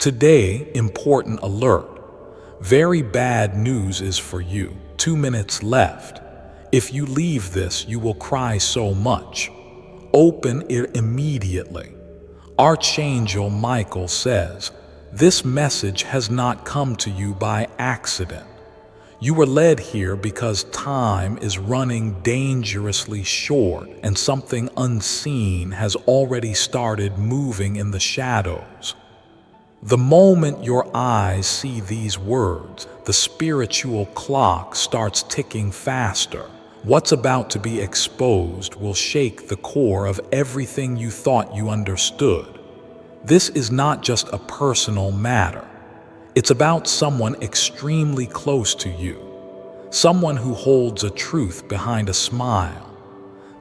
Today, important alert. Very bad news is for you. 2 minutes left. If you leave this, you will cry so much. Open it immediately. Archangel Michael says, this message has not come to you by accident. You were led here because time is running dangerously short and something unseen has already started moving in the shadows. The moment your eyes see these words, the spiritual clock starts ticking faster. What's about to be exposed will shake the core of everything you thought you understood. This is not just a personal matter. It's about someone extremely close to you, someone who holds a truth behind a smile.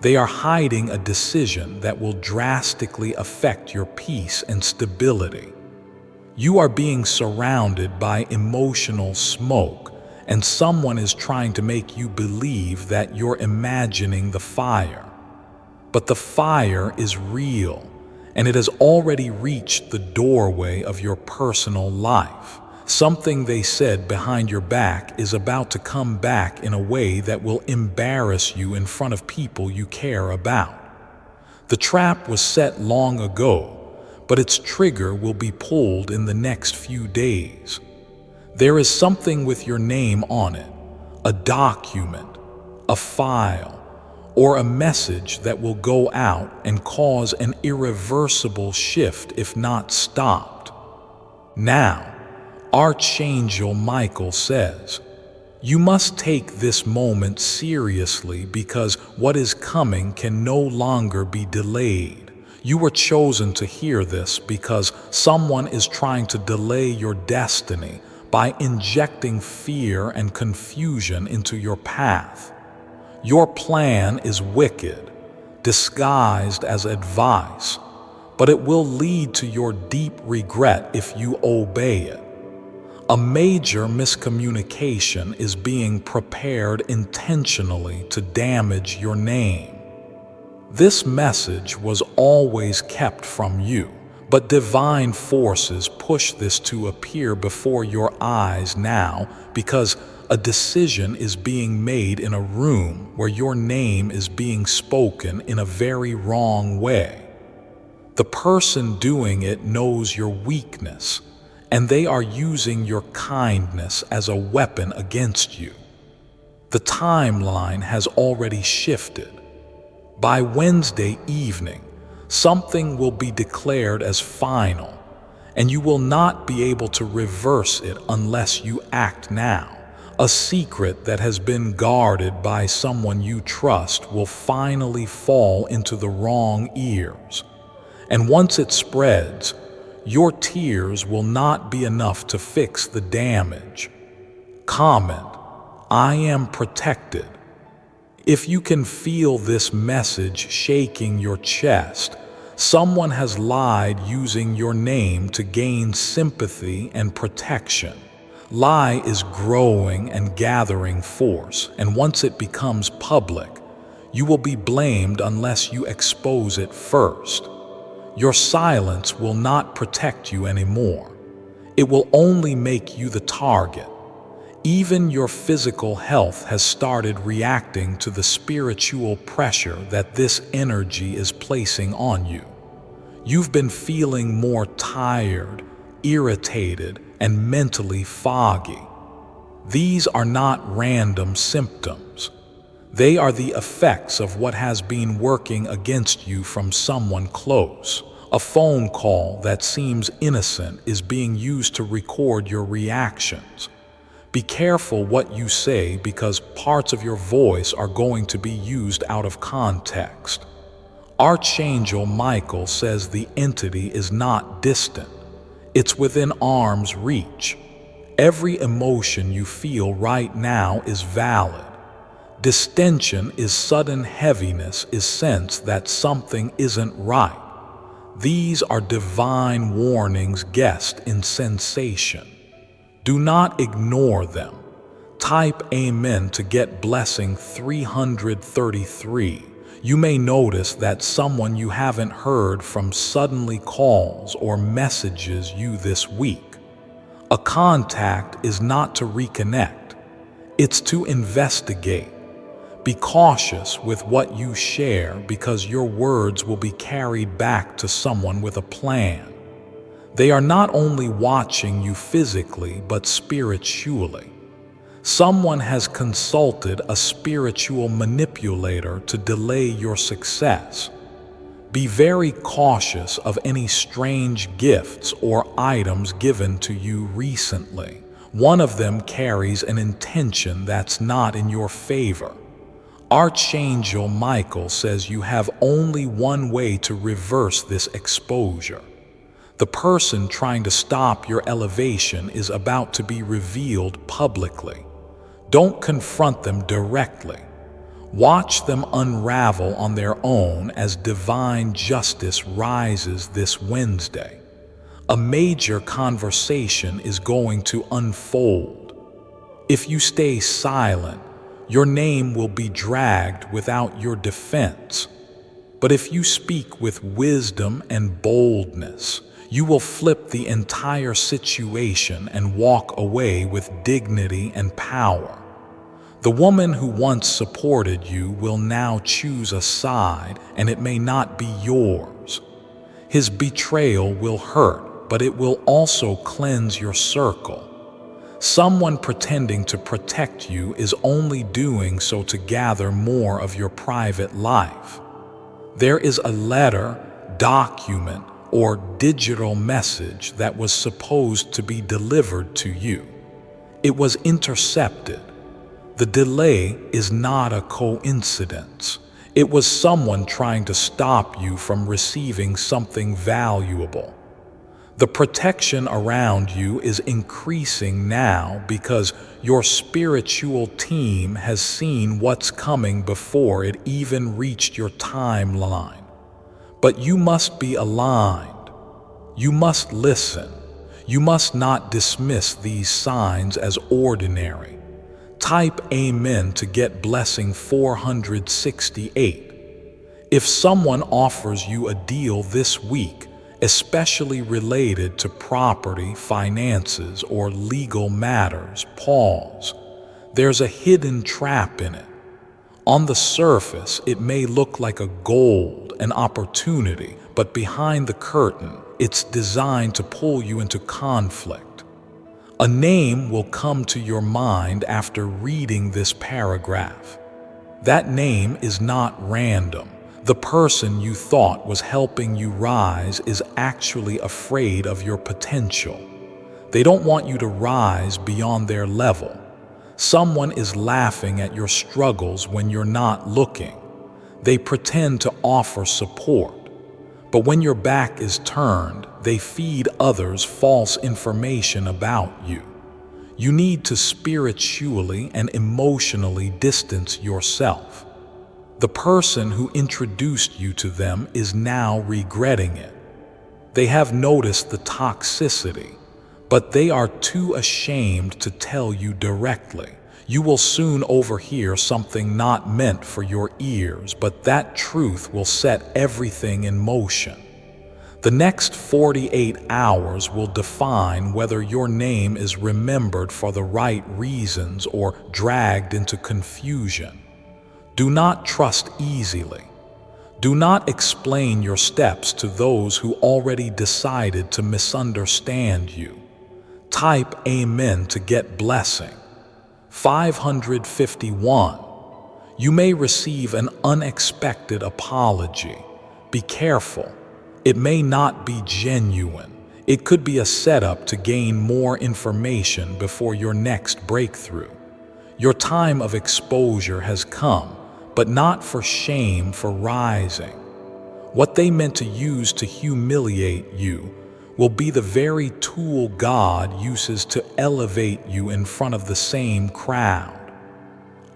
They are hiding a decision that will drastically affect your peace and stability. You are being surrounded by emotional smoke, and someone is trying to make you believe that you're imagining the fire. But the fire is real, and it has already reached the doorway of your personal life. Something they said behind your back is about to come back in a way that will embarrass you in front of people you care about. The trap was set long ago, but its trigger will be pulled in the next few days. There is something with your name on it, a document, a file, or a message that will go out and cause an irreversible shift if not stopped. Now, Archangel Michael says, you must take this moment seriously because what is coming can no longer be delayed. You were chosen to hear this because someone is trying to delay your destiny by injecting fear and confusion into your path. Your plan is wicked, disguised as advice, but it will lead to your deep regret if you obey it. A major miscommunication is being prepared intentionally to damage your name. This message was always kept from you, but divine forces push this to appear before your eyes now because a decision is being made in a room where your name is being spoken in a very wrong way. The person doing it knows your weakness, and they are using your kindness as a weapon against you. The timeline has already shifted. By Wednesday evening, something will be declared as final, and you will not be able to reverse it unless you act now. A secret that has been guarded by someone you trust will finally fall into the wrong ears. And once it spreads, your tears will not be enough to fix the damage. Comment, I am protected. If you can feel this message shaking your chest, someone has lied using your name to gain sympathy and protection. Lie is growing and gathering force, and once it becomes public, you will be blamed unless you expose it first. Your silence will not protect you anymore. It will only make you the target. Even your physical health has started reacting to the spiritual pressure that this energy is placing on you. You've been feeling more tired, irritated, and mentally foggy. These are not random symptoms. They are the effects of what has been working against you from someone close. A phone call that seems innocent is being used to record your reactions. Be careful what you say because parts of your voice are going to be used out of context. Archangel Michael says the entity is not distant. It's within arm's reach. Every emotion you feel right now is valid. Distension is sudden heaviness, is sense that something isn't right. These are divine warnings guessed in sensation. Do not ignore them. Type Amen to get blessing 333. You may notice that someone you haven't heard from suddenly calls or messages you this week. A contact is not to reconnect, it's to investigate. Be cautious with what you share because your words will be carried back to someone with a plan. They are not only watching you physically but spiritually. Someone has consulted a spiritual manipulator to delay your success. Be very cautious of any strange gifts or items given to you recently. One of them carries an intention that's not in your favor. Archangel Michael says you have only one way to reverse this exposure. The person trying to stop your elevation is about to be revealed publicly. Don't confront them directly. Watch them unravel on their own as divine justice rises this Wednesday. A major conversation is going to unfold. If you stay silent, your name will be dragged without your defense. But if you speak with wisdom and boldness, you will flip the entire situation and walk away with dignity and power. The woman who once supported you will now choose a side, and it may not be yours. His betrayal will hurt, but it will also cleanse your circle. Someone pretending to protect you is only doing so to gather more of your private life. There is a letter, document, or digital message that was supposed to be delivered to you. It was intercepted. The delay is not a coincidence. It was someone trying to stop you from receiving something valuable. The protection around you is increasing now because your spiritual team has seen what's coming before it even reached your timeline. But you must be aligned. You must listen. You must not dismiss these signs as ordinary. Type Amen to get blessing 468. If someone offers you a deal this week, especially related to property, finances, or legal matters, pause. There's a hidden trap in it. On the surface, it may look like a gold, an opportunity, but behind the curtain, it's designed to pull you into conflict. A name will come to your mind after reading this paragraph. That name is not random. The person you thought was helping you rise is actually afraid of your potential. They don't want you to rise beyond their level. Someone is laughing at your struggles when you're not looking. They pretend to offer support. But when your back is turned, they feed others false information about you. You need to spiritually and emotionally distance yourself. The person who introduced you to them is now regretting it. They have noticed the toxicity, but they are too ashamed to tell you directly. You will soon overhear something not meant for your ears, but that truth will set everything in motion. The next 48 hours will define whether your name is remembered for the right reasons or dragged into confusion. Do not trust easily. Do not explain your steps to those who already decided to misunderstand you. Type Amen to get blessing. 551. You may receive an unexpected apology. Be careful. It may not be genuine. It could be a setup to gain more information before your next breakthrough. Your time of exposure has come, but not for shame, for rising. What they meant to use to humiliate you will be the very tool God uses to elevate you in front of the same crowd.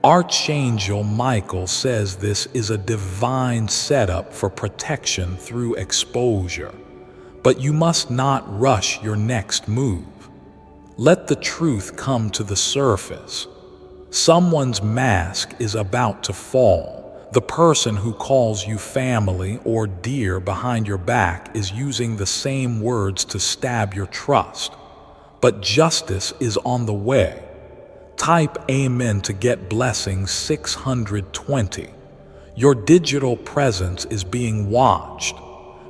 Archangel Michael says this is a divine setup for protection through exposure, but you must not rush your next move. Let the truth come to the surface. Someone's mask is about to fall. The person who calls you family or dear behind your back is using the same words to stab your trust. But justice is on the way. Type Amen to get blessings 620. Your digital presence is being watched.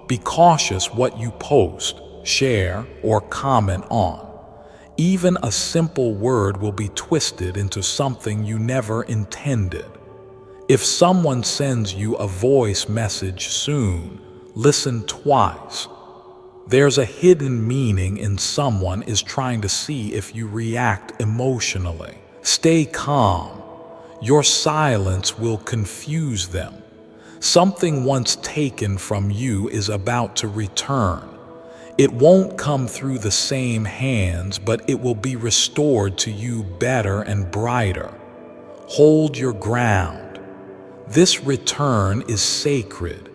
Be cautious what you post, share, or comment on. Even a simple word will be twisted into something you never intended. If someone sends you a voice message soon, listen twice. There's a hidden meaning in someone is trying to see if you react emotionally. Stay calm. Your silence will confuse them. Something once taken from you is about to return. It won't come through the same hands, but it will be restored to you better and brighter. Hold your ground. This return is sacred.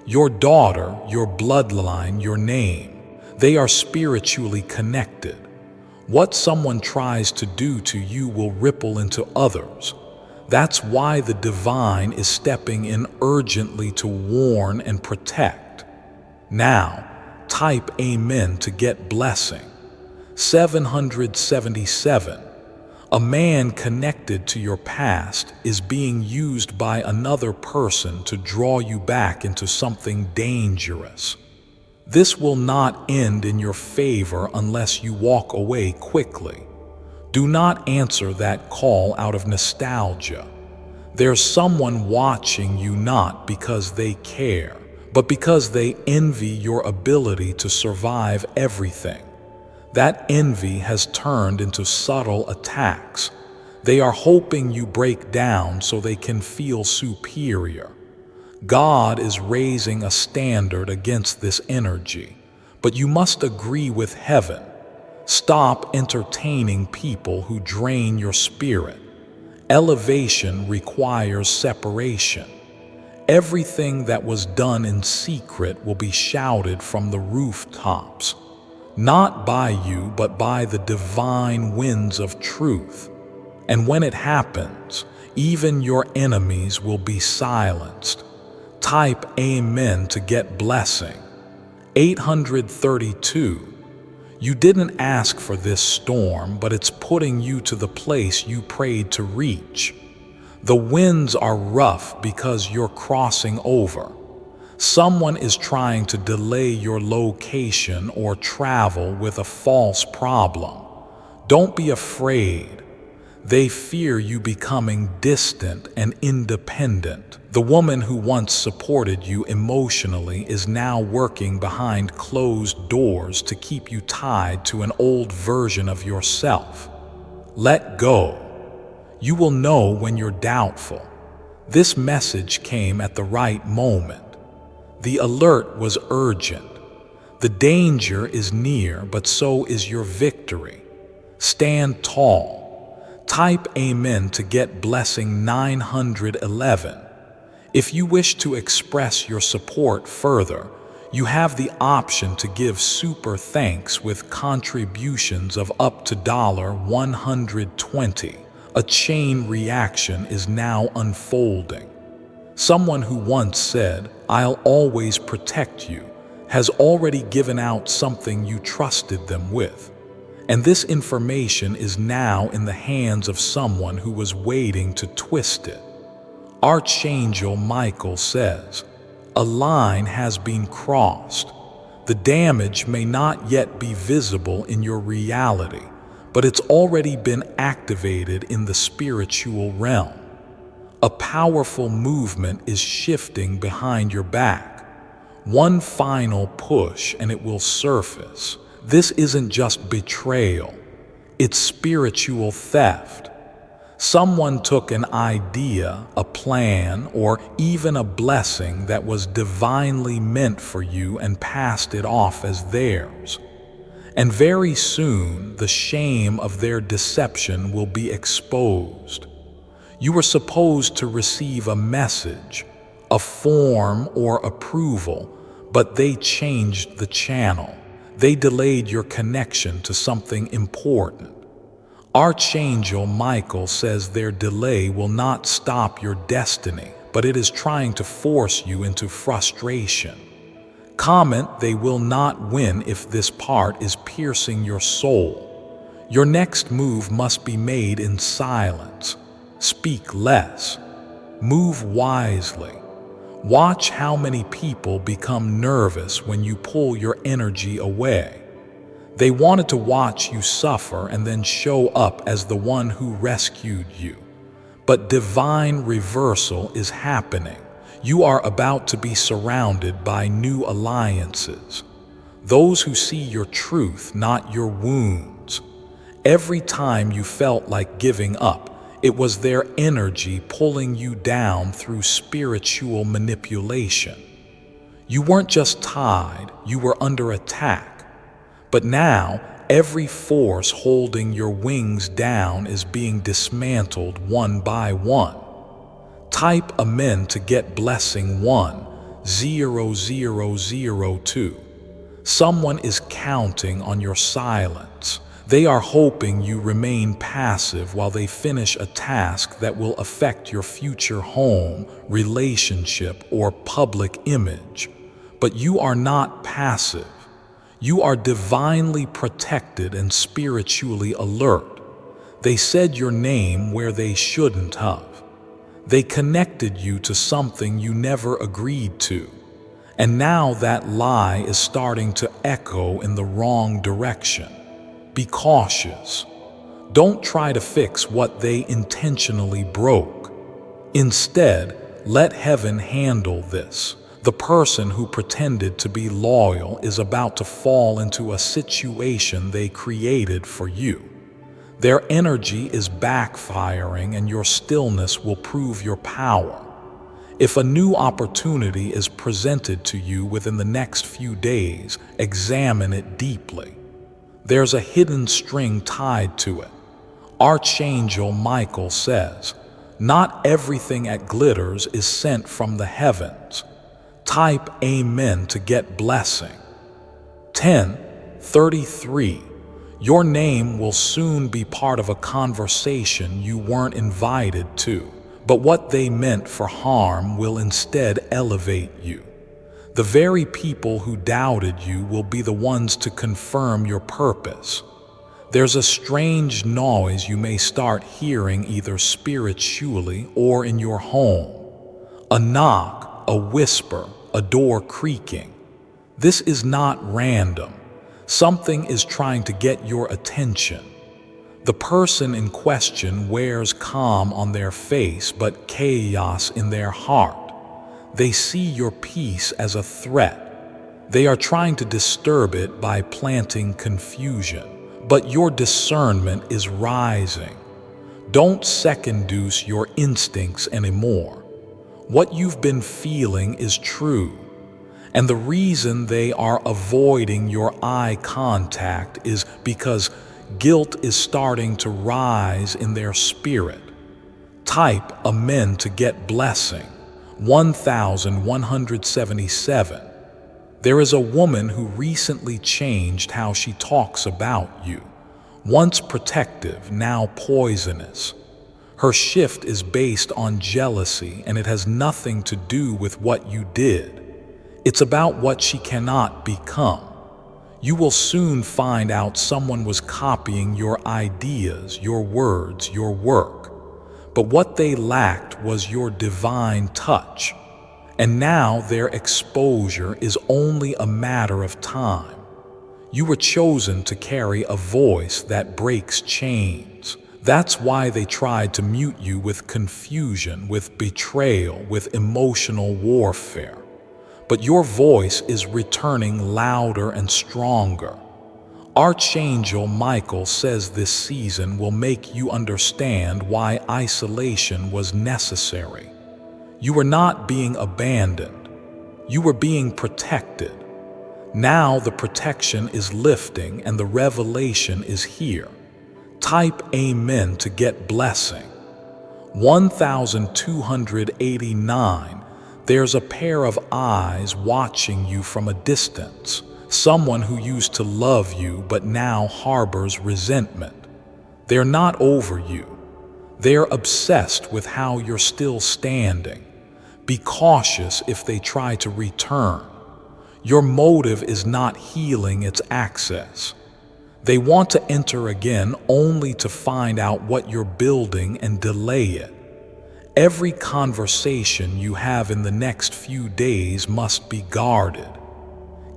Your daughter, your bloodline, your name, they are spiritually connected. What someone tries to do to you will ripple into others. That's why the divine is stepping in urgently to warn and protect. Now, type Amen to get blessing. 777. A man connected to your past is being used by another person to draw you back into something dangerous. This will not end in your favor unless you walk away quickly. Do not answer that call out of nostalgia. There's someone watching you not because they care, but because they envy your ability to survive everything. That envy has turned into subtle attacks. They are hoping you break down so they can feel superior. God is raising a standard against this energy, but you must agree with heaven. Stop entertaining people who drain your spirit. Elevation requires separation. Everything that was done in secret will be shouted from the rooftops. Not by you, but by the divine winds of truth. And when it happens, even your enemies will be silenced. Type Amen to get blessing. 832. You didn't ask for this storm, but it's putting you to the place you prayed to reach. The winds are rough because you're crossing over. Someone is trying to delay your location or travel with a false problem. Don't be afraid. They fear you becoming distant and independent. The woman who once supported you emotionally is now working behind closed doors to keep you tied to an old version of yourself. Let go. You will know when you're doubtful. This message came at the right moment. The alert was urgent. The danger is near, but so is your victory. Stand tall. Type Amen to get blessing 911. If you wish to express your support further, you have the option to give super thanks with contributions of up to $120. A chain reaction is now unfolding. Someone who once said, "I'll always protect you," has already given out something you trusted them with. And this information is now in the hands of someone who was waiting to twist it. Archangel Michael says, "A line has been crossed. The damage may not yet be visible in your reality, but it's already been activated in the spiritual realm. A powerful movement is shifting behind your back. One final push and it will surface. This isn't just betrayal, it's spiritual theft. Someone took an idea, a plan, or even a blessing that was divinely meant for you and passed it off as theirs. And very soon, the shame of their deception will be exposed. You were supposed to receive a message, a form or approval, but they changed the channel. They delayed your connection to something important. Archangel Michael says their delay will not stop your destiny, but it is trying to force you into frustration. Comment, "They will not win," if this part is piercing your soul. Your next move must be made in silence. Speak less. Move wisely. Watch how many people become nervous when you pull your energy away. They wanted to watch you suffer and then show up as the one who rescued you. But divine reversal is happening. You are about to be surrounded by new alliances. Those who see your truth, not your wounds. Every time you felt like giving up, it was their energy pulling you down through spiritual manipulation. You weren't just tied, you were under attack. But now, every force holding your wings down is being dismantled one by one. Type Amen to get blessing 10002. Someone is counting on your silence. They are hoping you remain passive while they finish a task that will affect your future home, relationship, or public image. But you are not passive. You are divinely protected and spiritually alert. They said your name where they shouldn't have. They connected you to something you never agreed to. And now that lie is starting to echo in the wrong direction. Be cautious. Don't try to fix what they intentionally broke. Instead, let heaven handle this. The person who pretended to be loyal is about to fall into a situation they created for you. Their energy is backfiring, and your stillness will prove your power. If a new opportunity is presented to you within the next few days, examine it deeply. There's a hidden string tied to it. Archangel Michael says, "Not everything that glitters is sent from the heavens." Type Amen to get blessing. 1033. Your name will soon be part of a conversation you weren't invited to, but what they meant for harm will instead elevate you. The very people who doubted you will be the ones to confirm your purpose. There's a strange noise you may start hearing either spiritually or in your home. A knock, a whisper, a door creaking. This is not random. Something is trying to get your attention. The person in question wears calm on their face but chaos in their heart. They see your peace as a threat. They are trying to disturb it by planting confusion, but your discernment is rising. Don't second-guess your instincts anymore. What you've been feeling is true, and the reason they are avoiding your eye contact is because guilt is starting to rise in their spirit. Type Amen to get blessing. 1177. There is a woman who recently changed how she talks about you. Once protective, now poisonous. Her shift is based on jealousy, and it has nothing to do with what you did. It's about what she cannot become. You will soon find out someone was copying your ideas, your words, your work. But what they lacked was your divine touch. And now their exposure is only a matter of time. You were chosen to carry a voice that breaks chains. That's why they tried to mute you with confusion, with betrayal, with emotional warfare. But your voice is returning louder and stronger. Archangel Michael says this season will make you understand why isolation was necessary. You were not being abandoned. You were being protected. Now the protection is lifting and the revelation is here. Type Amen to get blessing. 1289. There's a pair of eyes watching you from a distance. Someone who used to love you but now harbors resentment. They're not over you. They're obsessed with how you're still standing. Be cautious if they try to return. Your motive is not healing its access. They want to enter again only to find out what you're building and delay it. Every conversation you have in the next few days must be guarded.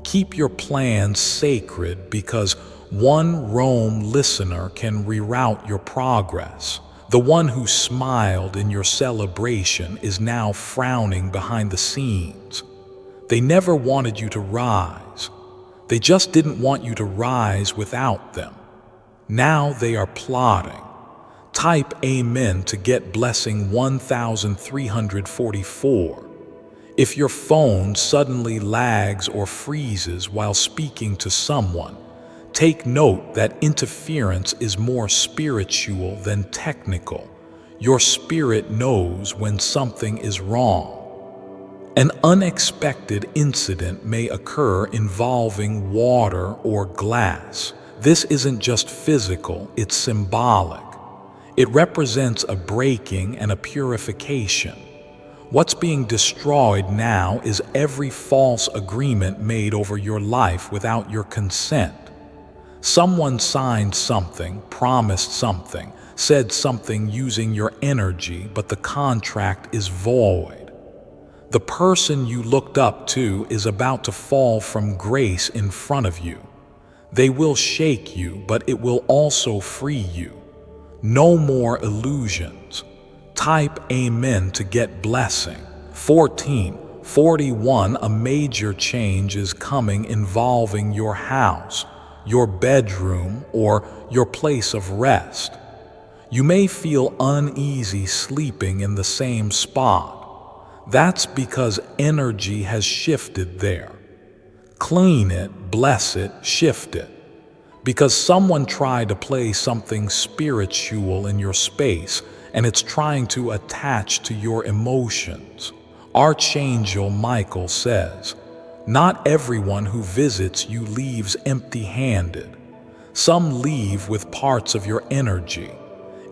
Keep your plans sacred because one Rome listener can reroute your progress. The one who smiled in your celebration is now frowning behind the scenes. They never wanted you to rise. They just didn't want you to rise without them. Now they are plotting. Type Amen to get blessing 1344. If your phone suddenly lags or freezes while speaking to someone, take note that interference is more spiritual than technical. Your spirit knows when something is wrong. An unexpected incident may occur involving water or glass. This isn't just physical, it's symbolic. It represents a breaking and a purification. What's being destroyed now is every false agreement made over your life without your consent. Someone signed something, promised something, said something using your energy, but the contract is void. The person you looked up to is about to fall from grace in front of you. They will shake you, but it will also free you. No more illusions. Type Amen to get blessing. 1441. A major change is coming involving your house, your bedroom, or your place of rest. You may feel uneasy sleeping in the same spot. That's because energy has shifted there. Clean it, bless it, shift it. Because someone tried to play something spiritual in your space and it's trying to attach to your emotions. Archangel Michael says, "Not everyone who visits you leaves empty-handed. Some leave with parts of your energy.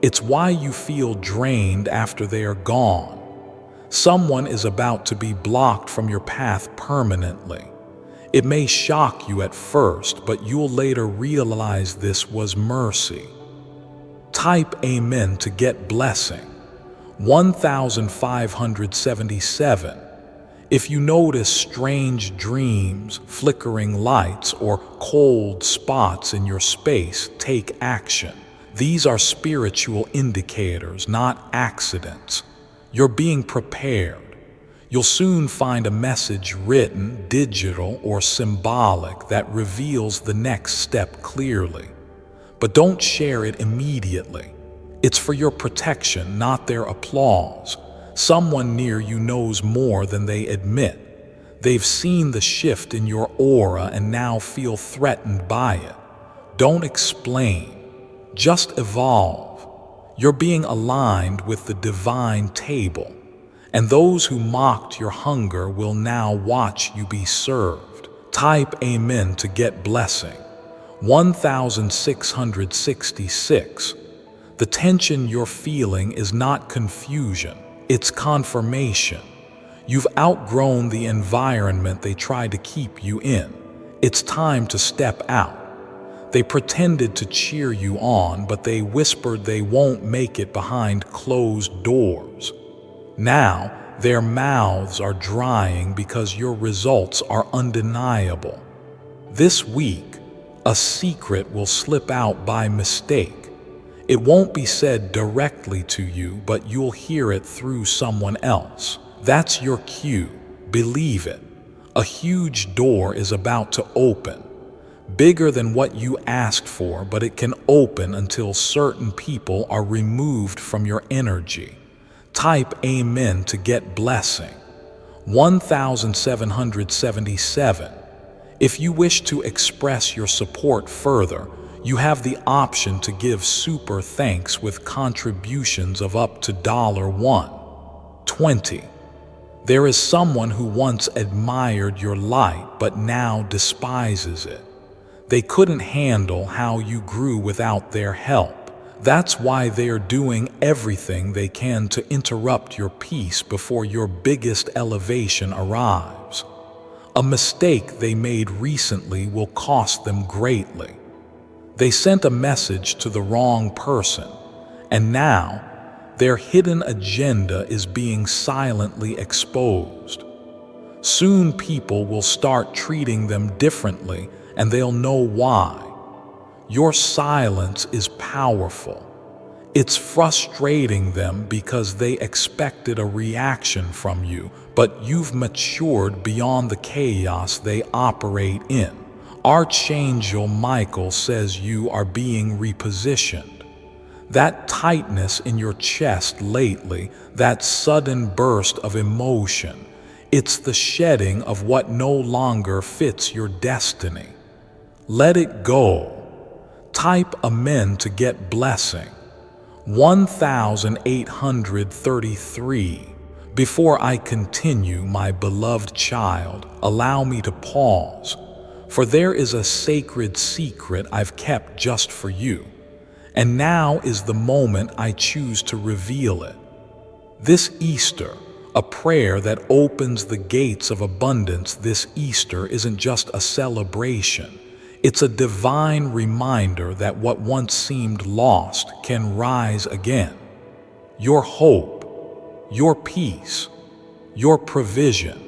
It's why you feel drained after they are gone. Someone is about to be blocked from your path permanently. It may shock you at first, but you'll later realize this was mercy." Type Amen to get blessing. 1577. If you notice strange dreams, flickering lights, or cold spots in your space, take action. These are spiritual indicators, not accidents. You're being prepared. You'll soon find a message written, digital, or symbolic that reveals the next step clearly. But don't share it immediately. It's for your protection, not their applause. Someone near you knows more than they admit. They've seen the shift in your aura and now feel threatened by it. Don't explain. Just evolve. You're being aligned with the divine table, and those who mocked your hunger will now watch you be served. Type Amen to get blessing. 1666. The tension you're feeling is not confusion, it's confirmation. You've outgrown the environment they tried to keep you in. It's time to step out. They pretended to cheer you on, but they whispered they won't make it behind closed doors. Now, their mouths are drying because your results are undeniable. This week, a secret will slip out by mistake. It won't be said directly to you, but you'll hear it through someone else. That's your cue. Believe it. A huge door is about to open. Bigger than what you asked for, but it can open until certain people are removed from your energy. Type Amen to get blessing. 1777. If you wish to express your support further, you have the option to give super thanks with contributions of up to $1.20. There is someone who once admired your light but now despises it. They couldn't handle how you grew without their help. That's why they are doing everything they can to interrupt your peace before your biggest elevation arrives. A mistake they made recently will cost them greatly. They sent a message to the wrong person, and now their hidden agenda is being silently exposed. Soon people will start treating them differently, and they'll know why. Your silence is powerful. It's frustrating them because they expected a reaction from you, but you've matured beyond the chaos they operate in. Archangel Michael says you are being repositioned. That tightness in your chest lately, that sudden burst of emotion, it's the shedding of what no longer fits your destiny. Let it go. Type Amen to get blessing. 1833. Before I continue, my beloved child, allow me to pause, for there is a sacred secret I've kept just for you, and now is the moment I choose to reveal it. This Easter, a prayer that opens the gates of abundance this Easter isn't just a celebration. It's a divine reminder that what once seemed lost can rise again. Your hope, your peace, your provision.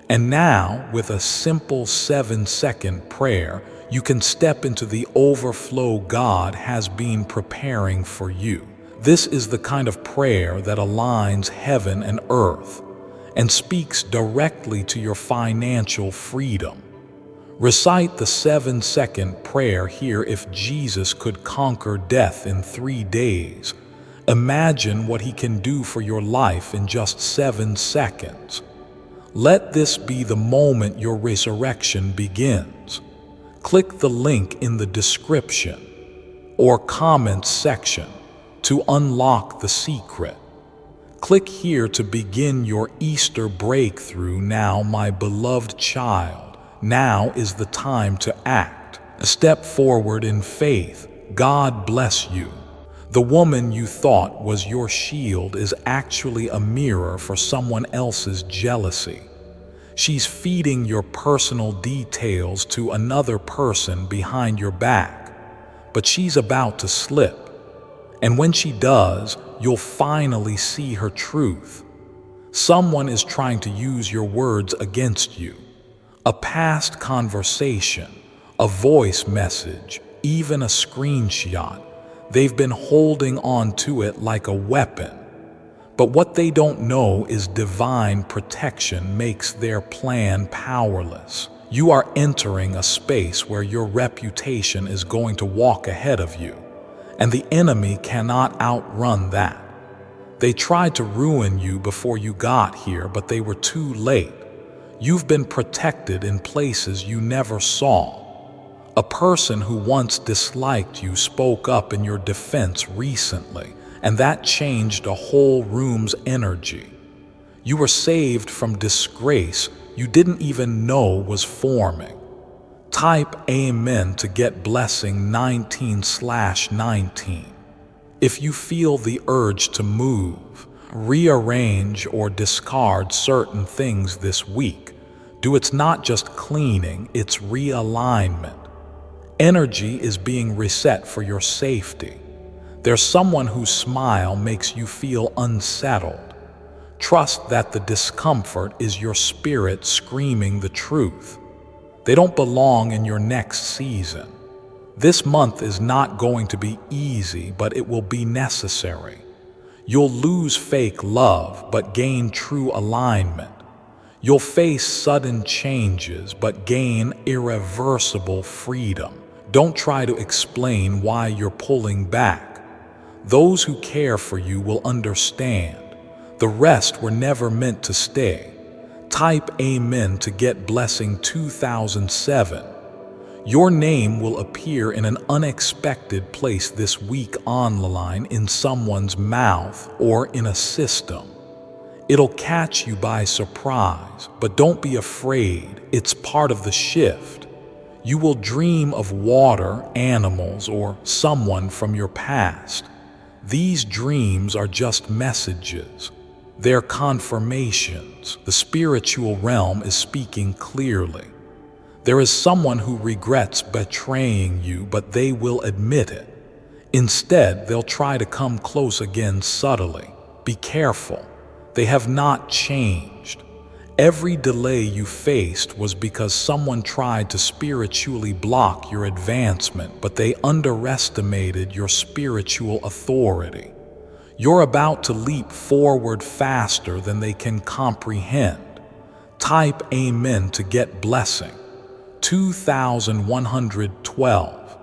And now, with a simple 7-second prayer, you can step into the overflow God has been preparing for you. This is the kind of prayer that aligns heaven and earth and speaks directly to your financial freedom. Recite the 7-second prayer here. If Jesus could conquer death in 3 days, imagine what he can do for your life in just 7 seconds. Let this be the moment your resurrection begins. Click the link in the description or comments section to unlock the secret. Click here to begin your Easter breakthrough now, my beloved child. Now is the time to act. Step forward in faith. God bless you. The woman you thought was your shield is actually a mirror for someone else's jealousy. She's feeding your personal details to another person behind your back, but she's about to slip. And when she does, you'll finally see her truth. Someone is trying to use your words against you. A past conversation, a voice message, even a screenshot. They've been holding on to it like a weapon. But what they don't know is divine protection makes their plan powerless. You are entering a space where your reputation is going to walk ahead of you. And the enemy cannot outrun that. They tried to ruin you before you got here, but they were too late. You've been protected in places you never saw. A person who once disliked you spoke up in your defense recently, and that changed a whole room's energy. You were saved from disgrace you didn't even know was forming. Type Amen to get blessing 19/19. If you feel the urge to move, rearrange, or discard certain things this week, it's not just cleaning, it's realignment. Energy is being reset for your safety. There's someone whose smile makes you feel unsettled. Trust that the discomfort is your spirit screaming the truth. They don't belong in your next season. This month is not going to be easy, but it will be necessary. You'll lose fake love, but gain true alignment. You'll face sudden changes, but gain irreversible freedom. Don't try to explain why you're pulling back. Those who care for you will understand. The rest were never meant to stay. Type Amen to get blessing 2007. Your name will appear in an unexpected place this week, online, in someone's mouth, or in a system. It'll catch you by surprise, but don't be afraid, it's part of the shift. You will dream of water, animals, or someone from your past. These dreams are just messages. They're confirmations. The spiritual realm is speaking clearly. There is someone who regrets betraying you, but they will admit it. Instead, they'll try to come close again subtly. Be careful. They have not changed. Every delay you faced was because someone tried to spiritually block your advancement, but they underestimated your spiritual authority. You're about to leap forward faster than they can comprehend. Type Amen to get blessing. 2112.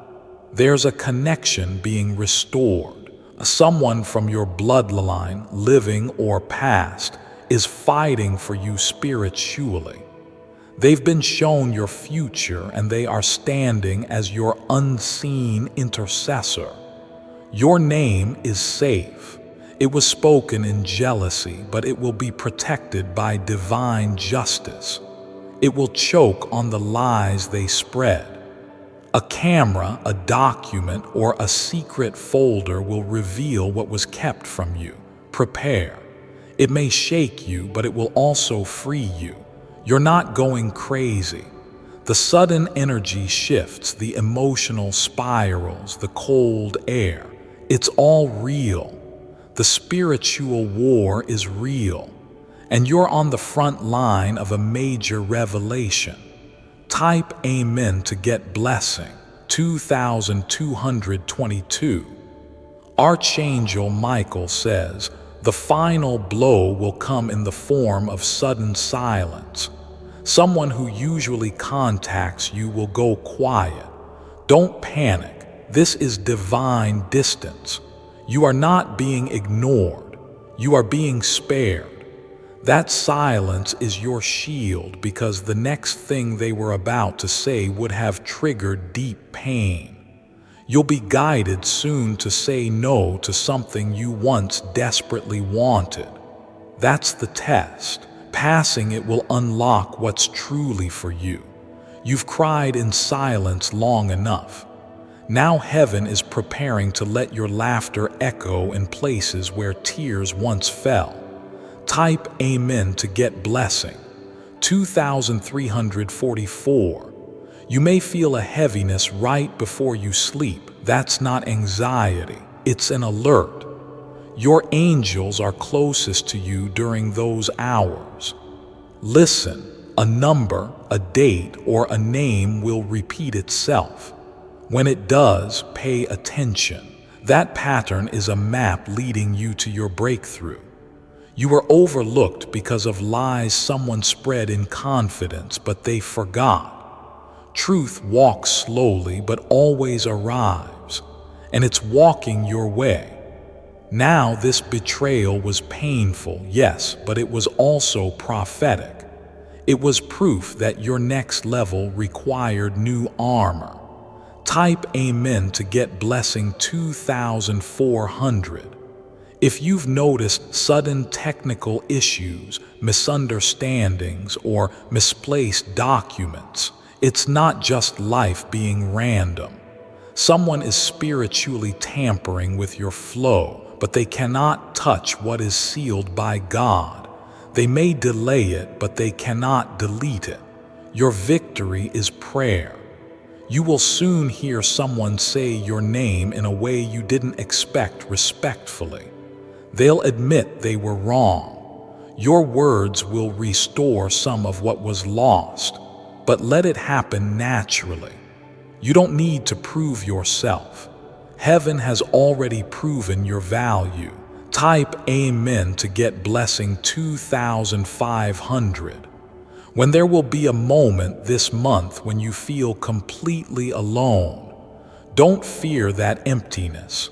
There's a connection being restored. Someone from your bloodline, living or past, is fighting for you spiritually. They've been shown your future and they are standing as your unseen intercessor. Your name is safe. It was spoken in jealousy, but it will be protected by divine justice. It will choke on the lies they spread. A camera, a document, or a secret folder will reveal what was kept from you. Prepare. It may shake you, but it will also free you. You're not going crazy. The sudden energy shifts, the emotional spirals, the cold air. It's all real. The spiritual war is real, and you're on the front line of a major revelation. Type Amen to get blessing. 2222. Archangel Michael says, the final blow will come in the form of sudden silence. Someone who usually contacts you will go quiet. Don't panic. This is divine distance. You are not being ignored. You are being spared. That silence is your shield because the next thing they were about to say would have triggered deep pain. You'll be guided soon to say no to something you once desperately wanted. That's the test. Passing it will unlock what's truly for you. You've cried in silence long enough. Now heaven is preparing to let your laughter echo in places where tears once fell. Type Amen to get blessing. 2344. You may feel a heaviness right before you sleep. That's not anxiety. It's an alert. Your angels are closest to you during those hours. Listen, a number, a date, or a name will repeat itself. When it does, pay attention. That pattern is a map leading you to your breakthrough. You were overlooked because of lies someone spread in confidence, but they forgot. Truth walks slowly but always arrives, and it's walking your way. Now this betrayal was painful, yes, but it was also prophetic. It was proof that your next level required new armor. Type Amen to get blessing. 2400. If you've noticed sudden technical issues, misunderstandings, or misplaced documents, it's not just life being random. Someone is spiritually tampering with your flow, but they cannot touch what is sealed by God. They may delay it, but they cannot delete it. Your victory is prayer. You will soon hear someone say your name in a way you didn't expect respectfully. They'll admit they were wrong. Your words will restore some of what was lost, but let it happen naturally. You don't need to prove yourself. Heaven has already proven your value. Type Amen to get blessing. 2500. When there will be a moment this month when you feel completely alone, don't fear that emptiness.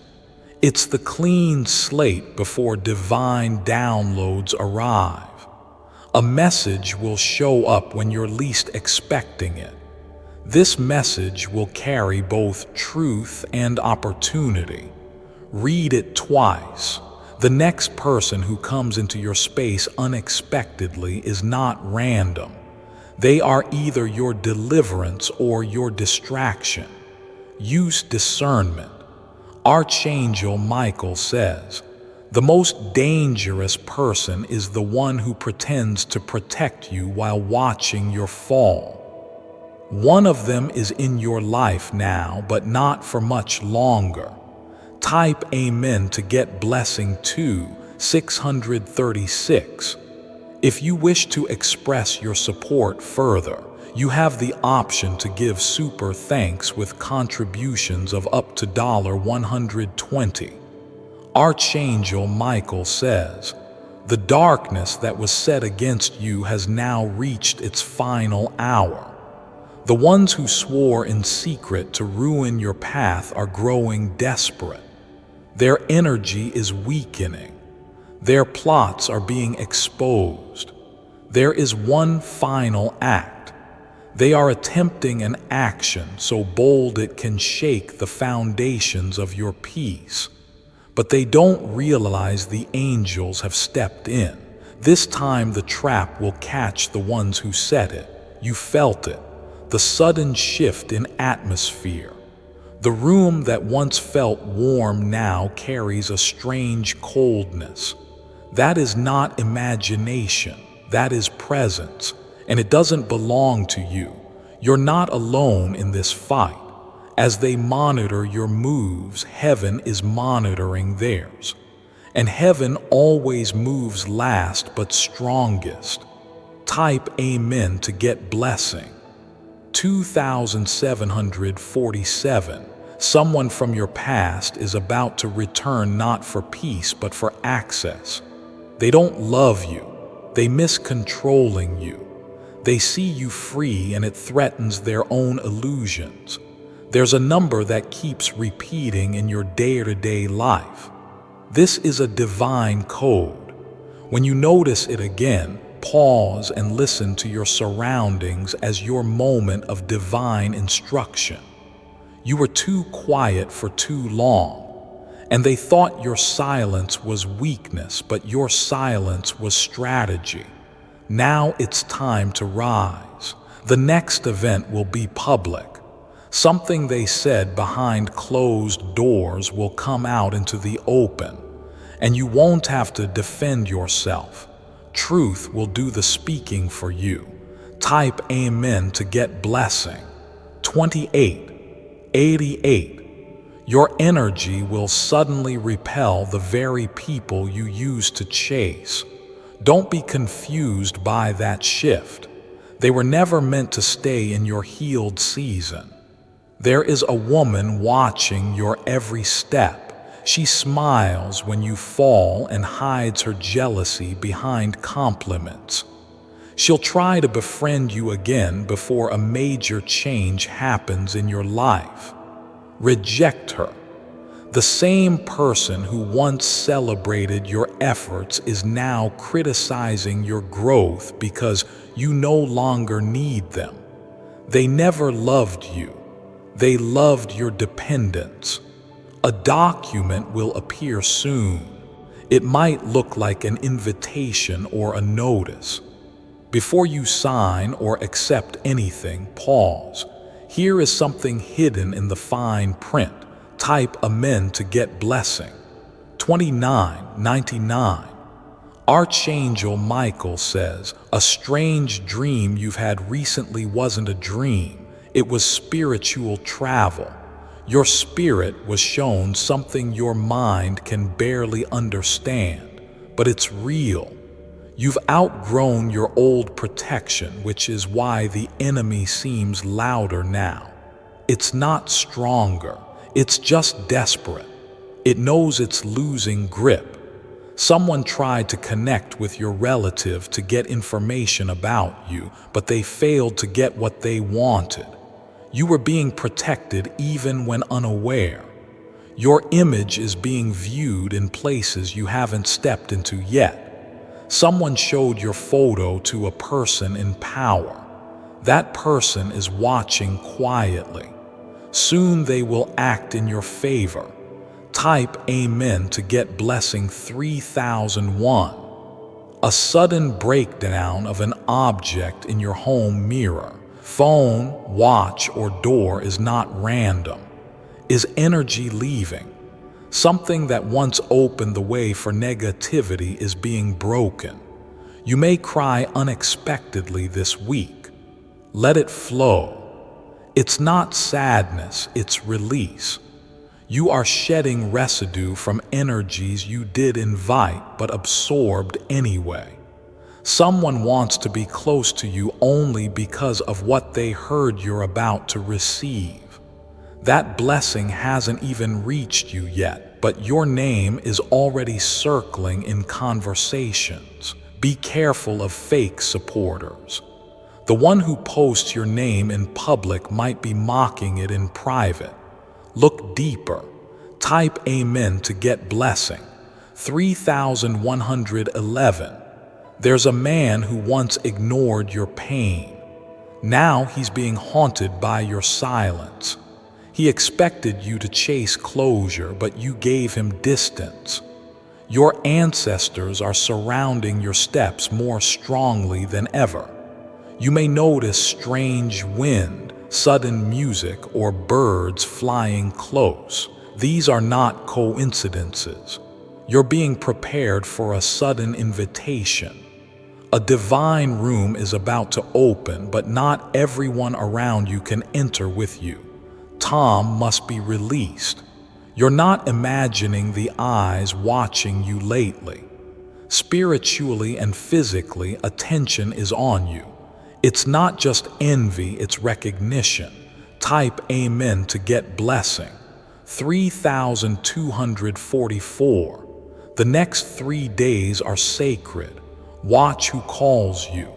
It's the clean slate before divine downloads arrive. A message will show up when you're least expecting it. This message will carry both truth and opportunity. Read it twice. The next person who comes into your space unexpectedly is not random. They are either your deliverance or your distraction. Use discernment. Archangel Michael says, "The most dangerous person is the one who pretends to protect you while watching your fall." One of them is in your life now, but not for much longer. Type Amen to get blessing 636. If you wish to express your support further, you have the option to give super thanks with contributions of up to $120. Archangel Michael says, "The darkness that was set against you has now reached its final hour. The ones who swore in secret to ruin your path are growing desperate. Their energy is weakening. Their plots are being exposed. There is one final act. They are attempting an action so bold it can shake the foundations of your peace. But they don't realize the angels have stepped in. This time the trap will catch the ones who set it. You felt it. The sudden shift in atmosphere. The room that once felt warm now carries a strange coldness. That is not imagination, that is presence, and it doesn't belong to you. You're not alone in this fight. As they monitor your moves, heaven is monitoring theirs. And heaven always moves last but strongest. Type Amen to get blessing. 2747. Someone from your past is about to return, not for peace but for access. They don't love you. They miss controlling you. They see you free and it threatens their own illusions. There's a number that keeps repeating in your day-to-day life. This is a divine code. When you notice it again, pause and listen to your surroundings as your moment of divine instruction. You were too quiet for too long, and they thought your silence was weakness, but your silence was strategy. Now it's time to rise. The next event will be public. Something they said behind closed doors will come out into the open, and you won't have to defend yourself. Truth will do the speaking for you. Type Amen to get blessing. 2888. Your energy will suddenly repel the very people you used to chase. Don't be confused by that shift. They were never meant to stay in your healed season. There is a woman watching your every step. She smiles when you fall and hides her jealousy behind compliments. She'll try to befriend you again before a major change happens in your life. Reject her. The same person who once celebrated your efforts is now criticizing your growth because you no longer need them. They never loved you. They loved your dependence. A document will appear soon. It might look like an invitation or a notice. Before you sign or accept anything, pause. Here is something hidden in the fine print. Type Amen to get blessing. 2999. Archangel Michael says, "A strange dream you've had recently wasn't a dream. It was spiritual travel. Your spirit was shown something your mind can barely understand, but it's real. You've outgrown your old protection, which is why the enemy seems louder now. It's not stronger, it's just desperate. It knows it's losing grip. Someone tried to connect with your relative to get information about you, but they failed to get what they wanted. You were being protected even when unaware. Your image is being viewed in places you haven't stepped into yet. Someone showed your photo to a person in power. That person is watching quietly. Soon they will act in your favor. Type Amen to get blessing 3001. A sudden breakdown of an object in your home mirror, phone, watch, or door is not random, is energy leaving. Something that once opened the way for negativity is being broken. You may cry unexpectedly this week. Let it flow. It's not sadness, it's release. You are shedding residue from energies you did invite but absorbed anyway. Someone wants to be close to you only because of what they heard you're about to receive. That blessing hasn't even reached you yet, but your name is already circling in conversations. Be careful of fake supporters. The one who posts your name in public might be mocking it in private. Look deeper. Type Amen to get blessing. 3111. There's a man who once ignored your pain. Now he's being haunted by your silence. He expected you to chase closure, but you gave him distance. Your ancestors are surrounding your steps more strongly than ever. You may notice strange wind, sudden music, or birds flying close. These are not coincidences. You're being prepared for a sudden invitation. A divine room is about to open, but not everyone around you can enter with you. Tom must be released. You're not imagining the eyes watching you lately. Spiritually and physically, attention is on you. It's not just envy, it's recognition. Type Amen to get blessing. 3244. The next 3 days are sacred. Watch who calls you.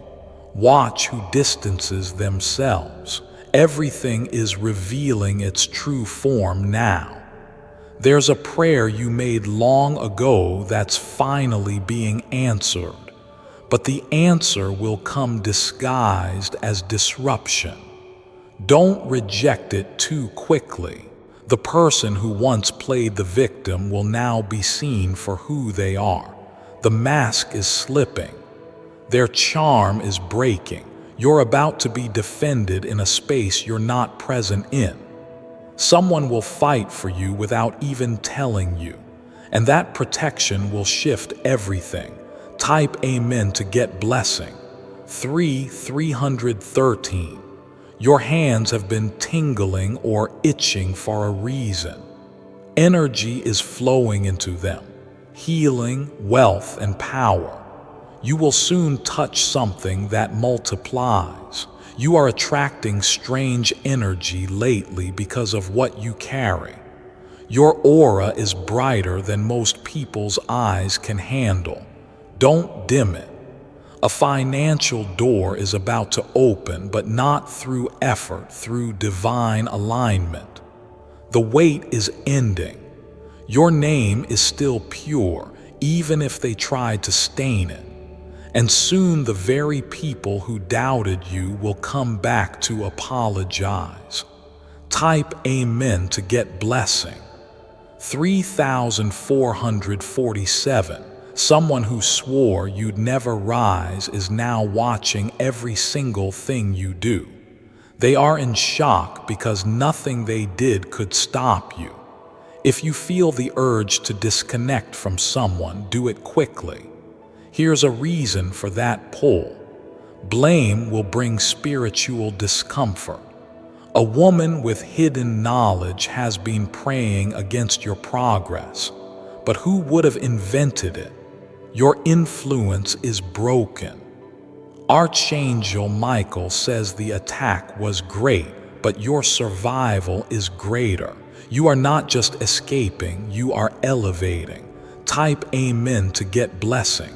Watch who distances themselves. Everything is revealing its true form now. There's a prayer you made long ago that's finally being answered, but the answer will come disguised as disruption. Don't reject it too quickly. The person who once played the victim will now be seen for who they are. The mask is slipping. Their charm is breaking. You're about to be defended in a space you're not present in. Someone will fight for you without even telling you, and that protection will shift everything. Type Amen to get blessing. 313. Your hands have been tingling or itching for a reason. Energy is flowing into them. Healing, wealth, and power. You will soon touch something that multiplies. You are attracting strange energy lately because of what you carry. Your aura is brighter than most people's eyes can handle. Don't dim it. A financial door is about to open, but not through effort, through divine alignment. The wait is ending. Your name is still pure, even if they tried to stain it. And soon the very people who doubted you will come back to apologize. Type Amen to get blessing. 3447. Someone who swore you'd never rise is now watching every single thing you do. They are in shock because nothing they did could stop you. If you feel the urge to disconnect from someone, do it quickly. Here's a reason for that pull. Blame will bring spiritual discomfort. A woman with hidden knowledge has been praying against your progress, but who would have invented it? Your influence is broken. Archangel Michael says the attack was great, but your survival is greater. You are not just escaping, you are elevating. Type Amen to get blessing.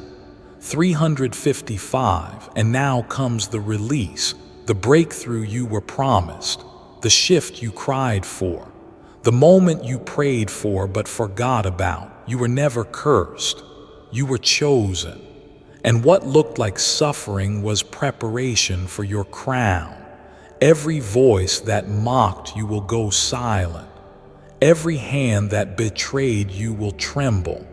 355. And now comes the release, the breakthrough you were promised, the shift you cried for, the moment you prayed for but forgot about. You were never cursed. You were chosen. And what looked like suffering was preparation for your crown. Every voice that mocked you will go silent. Every hand that betrayed you will tremble.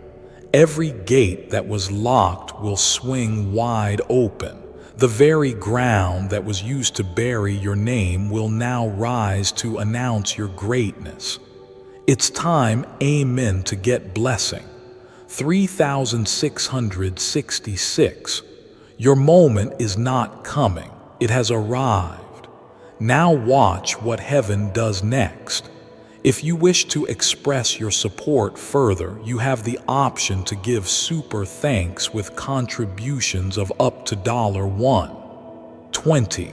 Every gate that was locked will swing wide open. The very ground that was used to bury your name will now rise to announce your greatness. It's time, amen, to get blessing. 3666. Your moment is not coming. It has arrived. Now watch what heaven does next. If you wish to express your support further, you have the option to give super thanks with contributions of up to $1.20.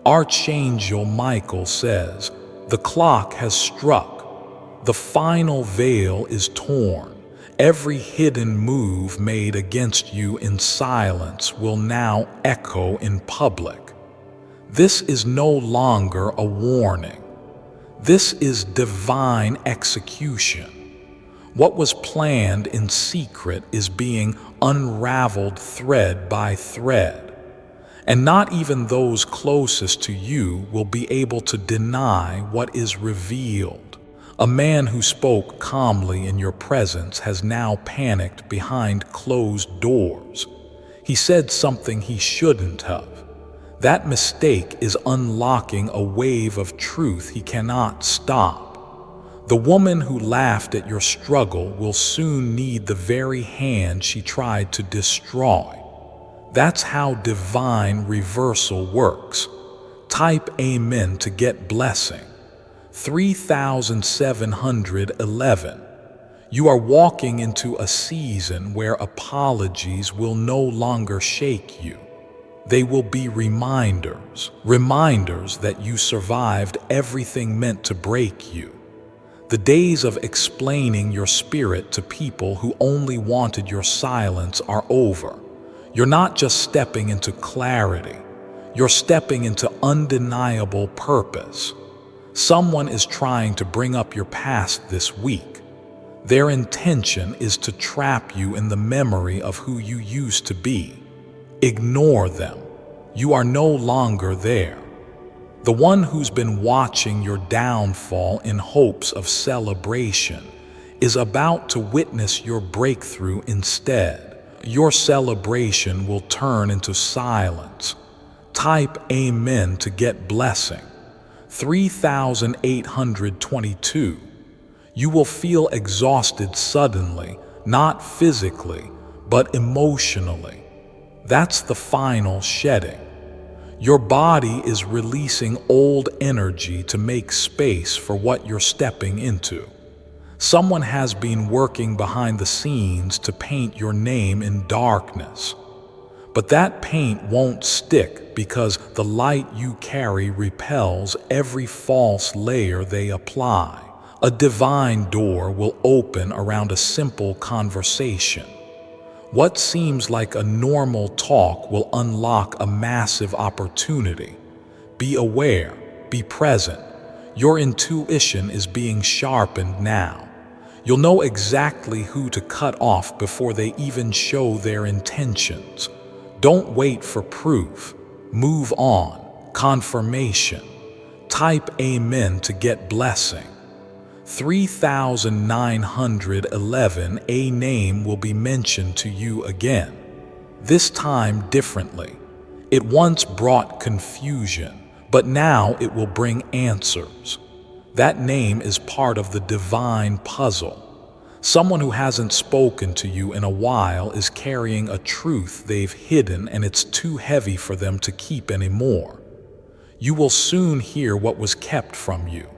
Archangel Michael says, "The clock has struck. The final veil is torn. Every hidden move made against you in silence will now echo in public. This is no longer a warning. This is divine execution. What was planned in secret is being unraveled thread by thread, and not even those closest to you will be able to deny what is revealed. A man who spoke calmly in your presence has now panicked behind closed doors. He said something he shouldn't have. That mistake is unlocking a wave of truth he cannot stop. The woman who laughed at your struggle will soon need the very hand she tried to destroy. That's how divine reversal works. Type amen to get blessing. 3711. You are walking into a season where apologies will no longer shake you. They will be reminders that you survived everything meant to break you. The days of explaining your spirit to people who only wanted your silence are over. You're not just stepping into clarity, you're stepping into undeniable purpose. Someone is trying to bring up your past this week. Their intention is to trap you in the memory of who you used to be. Ignore them. You are no longer there. The one who's been watching your downfall in hopes of celebration is about to witness your breakthrough instead. Your celebration will turn into silence. Type amen to get blessing. 3822. You will feel exhausted suddenly, not physically, but emotionally. That's the final shedding. Your body is releasing old energy to make space for what you're stepping into. Someone has been working behind the scenes to paint your name in darkness. But that paint won't stick because the light you carry repels every false layer they apply. A divine door will open around a simple conversation. What seems like a normal talk will unlock a massive opportunity. Be aware, be present. Your intuition is being sharpened now. You'll know exactly who to cut off before they even show their intentions. Don't wait for proof. Move on. Confirmation. Type amen to get blessing. 3911. A name will be mentioned to you again, this time differently. It once brought confusion, but now it will bring answers. That name is part of the divine puzzle. Someone who hasn't spoken to you in a while is carrying a truth they've hidden, and it's too heavy for them to keep anymore. You will soon hear what was kept from you.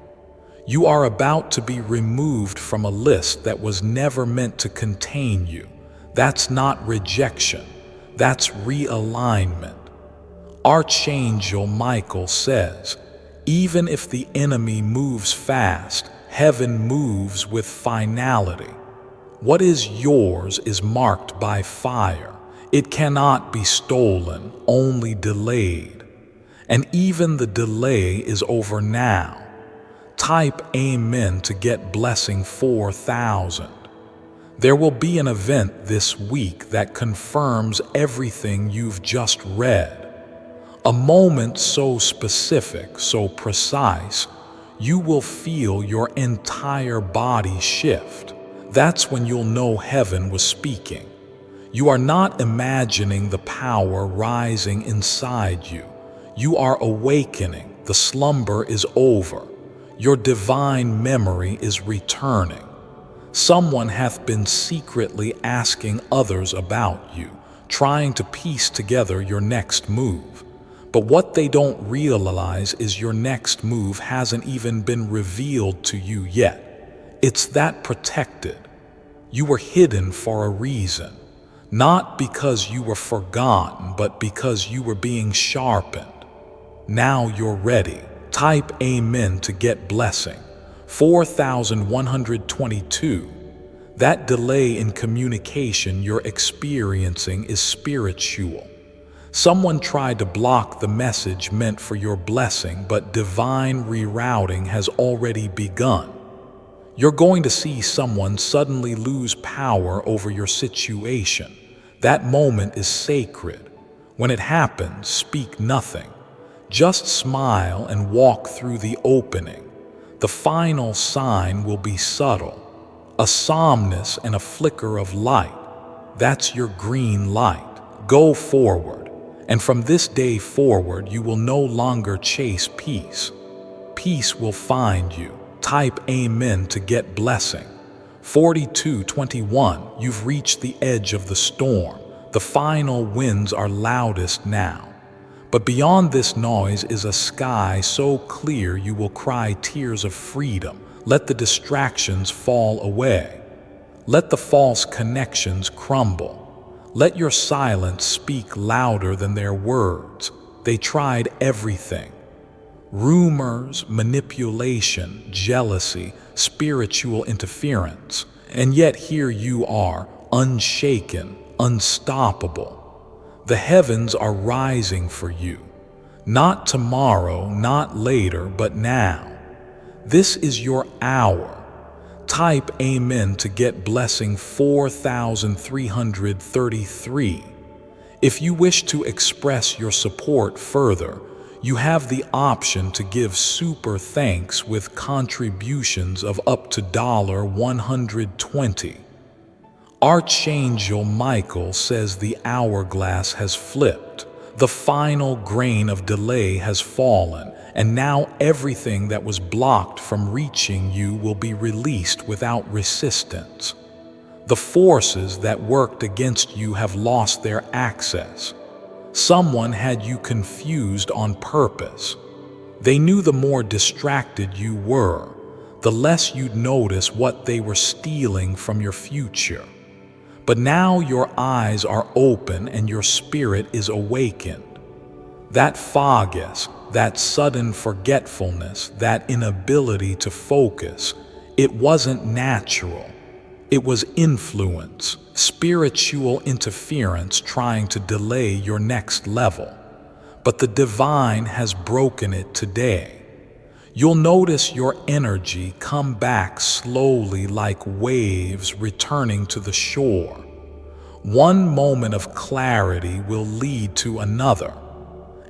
You are about to be removed from a list that was never meant to contain you. That's not rejection, that's realignment. Archangel Michael says, even if the enemy moves fast, heaven moves with finality. What is yours is marked by fire. It cannot be stolen, only delayed. And even the delay is over now. Type amen to get blessing 4000. There will be an event this week that confirms everything you've just read. A moment so specific, so precise, you will feel your entire body shift. That's when you'll know heaven was speaking. You are not imagining the power rising inside you. You are awakening. The slumber is over. Your divine memory is returning. Someone hath been secretly asking others about you, trying to piece together your next move. But what they don't realize is your next move hasn't even been revealed to you yet. It's that protected. You were hidden for a reason. Not because you were forgotten, but because you were being sharpened. Now you're ready. Type Amen to get blessing. 4122. That delay in communication you're experiencing is spiritual. Someone tried to block the message meant for your blessing, but divine rerouting has already begun. You're going to see someone suddenly lose power over your situation. That moment is sacred. When it happens, speak nothing. Just smile and walk through the opening. The final sign will be subtle. A somnus and a flicker of light. That's your green light. Go forward. And from this day forward, you will no longer chase peace. Peace will find you. Type Amen to get blessing. 4221. You've reached the edge of the storm. The final winds are loudest now. But beyond this noise is a sky so clear you will cry tears of freedom. Let the distractions fall away. Let the false connections crumble. Let your silence speak louder than their words. They tried everything. Rumors, manipulation, jealousy, spiritual interference. And yet here you are, unshaken, unstoppable. The heavens are rising for you. Not tomorrow, not later, but now. This is your hour. Type Amen to get blessing 4333. If you wish to express your support further, you have the option to give super thanks with contributions of up to $120. Archangel Michael says the hourglass has flipped. The final grain of delay has fallen, and now everything that was blocked from reaching you will be released without resistance. The forces that worked against you have lost their access. Someone had you confused on purpose. They knew the more distracted you were, the less you'd notice what they were stealing from your future. But now your eyes are open and your spirit is awakened. That fogginess, that sudden forgetfulness, that inability to focus, it wasn't natural. It was influence, spiritual interference trying to delay your next level. But the divine has broken it today. You'll notice your energy come back slowly like waves returning to the shore. One moment of clarity will lead to another.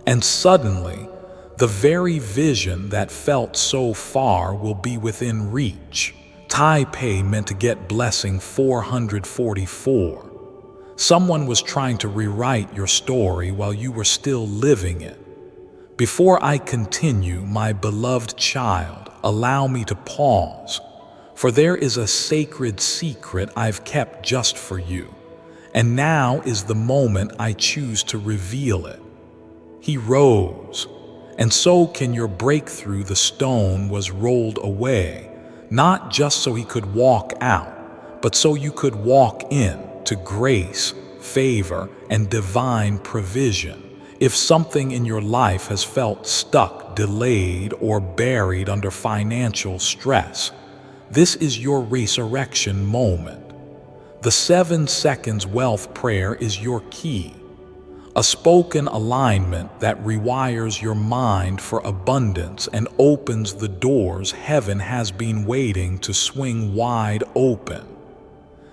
And suddenly, the very vision that felt so far will be within reach. Taipei meant to get blessing 444. Someone was trying to rewrite your story while you were still living it. Before I continue, my beloved child, allow me to pause, for there is a sacred secret I've kept just for you, and now is the moment I choose to reveal it. He rose, and so can your breakthrough. The stone was rolled away, not just so he could walk out, but so you could walk in to grace, favor, and divine provision. If something in your life has felt stuck, delayed, or buried under financial stress, this is your resurrection moment. The 7 seconds wealth prayer is your key. A spoken alignment that rewires your mind for abundance and opens the doors heaven has been waiting to swing wide open.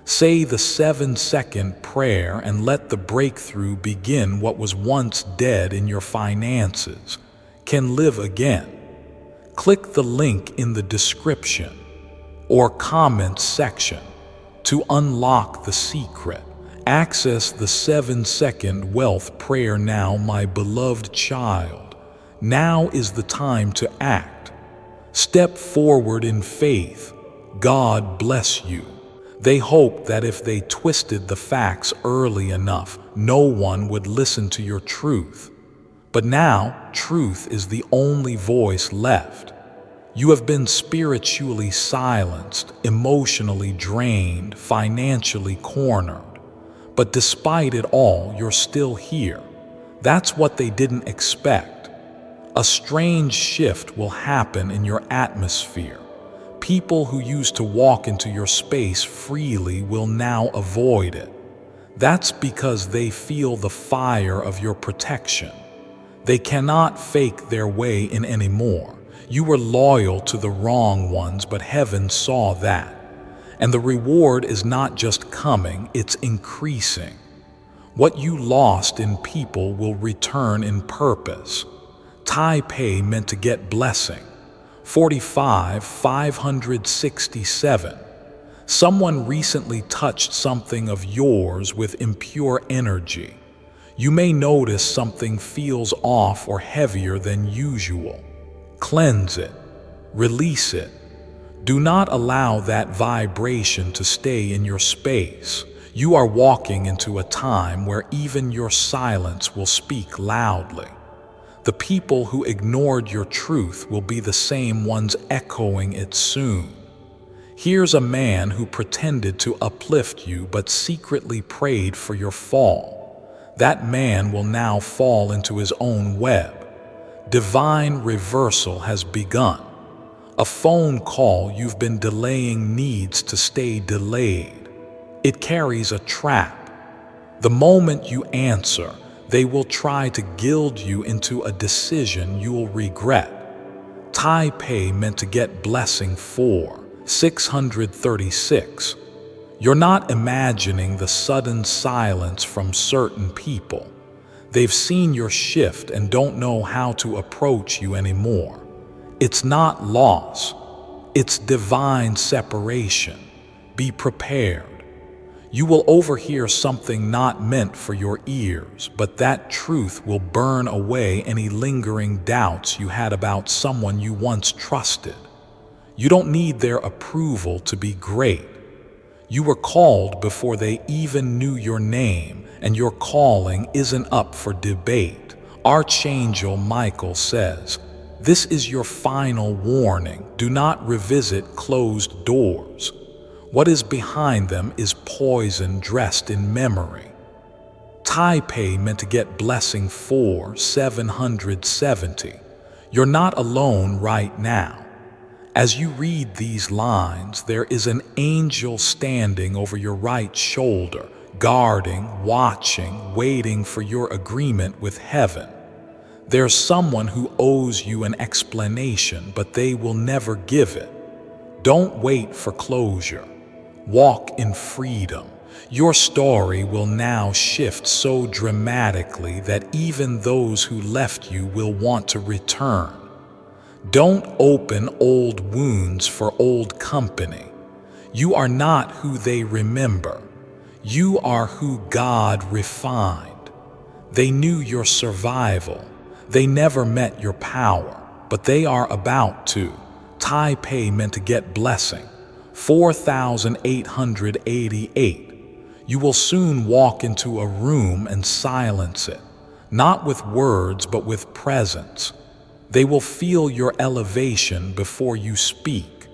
Say the 7-second prayer and let the breakthrough begin. What was once dead in your finances can live again. Click the link in the description or comment section. To unlock the secret, access the 7-second wealth prayer now, my beloved child. Now is the time to act. Step forward in faith. God bless you. They hoped that if they twisted the facts early enough, no one would listen to your truth. But now, truth is the only voice left. You have been spiritually silenced, emotionally drained, financially cornered. But despite it all, you're still here. That's what they didn't expect. A strange shift will happen in your atmosphere. People who used to walk into your space freely will now avoid it. That's because they feel the fire of your protection. They cannot fake their way in anymore. You were loyal to the wrong ones, but heaven saw that. And the reward is not just coming, it's increasing. What you lost in people will return in purpose. Taipei meant to get blessing. 45,567. Someone recently touched something of yours with impure energy. You may notice something feels off or heavier than usual. Cleanse it. Release it. Do not allow that vibration to stay in your space. You are walking into a time where even your silence will speak loudly. The people who ignored your truth will be the same ones echoing it soon. Here's a man who pretended to uplift you but secretly prayed for your fall. That man will now fall into his own web. Divine reversal has begun. A phone call you've been delaying needs to stay delayed. It carries a trap. The moment you answer, they will try to gild you into a decision you'll regret. Taipei meant to get blessing 636. You're not imagining the sudden silence from certain people. They've seen your shift and don't know how to approach you anymore. It's not loss. It's divine separation. Be prepared. You will overhear something not meant for your ears, but that truth will burn away any lingering doubts you had about someone you once trusted. You don't need their approval to be great. You were called before they even knew your name, and your calling isn't up for debate. Archangel Michael says, "This is your final warning. Do not revisit closed doors. What is behind them is poison dressed in memory." Taipei meant to get blessing 770. You're not alone right now. As you read these lines, there is an angel standing over your right shoulder, guarding, watching, waiting for your agreement with heaven. There's someone who owes you an explanation, but they will never give it. Don't wait for closure. Walk in freedom. Your story will now shift so dramatically that even those who left you will want to return. Don't open old wounds for old company. You are not who they remember. You are who God refined. They knew your survival. They never met your power, but they are about to. Taipei meant to get blessing. 4,888. You will soon walk into a room and silence it, not with words but with presence. They will feel your elevation before you speak.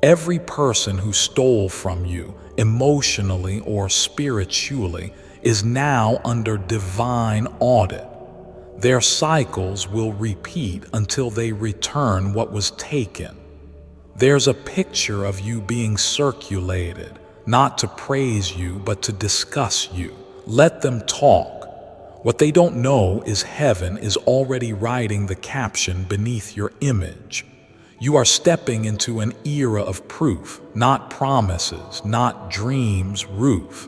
Every person who stole from you, emotionally or spiritually, is now under divine audit. Their cycles will repeat until they return what was taken. There's a picture of you being circulated, not to praise you but to discuss you. Let them talk. What they don't know is heaven is already writing the caption beneath your image. You are stepping into an era of proof, not promises, not dreams, roof.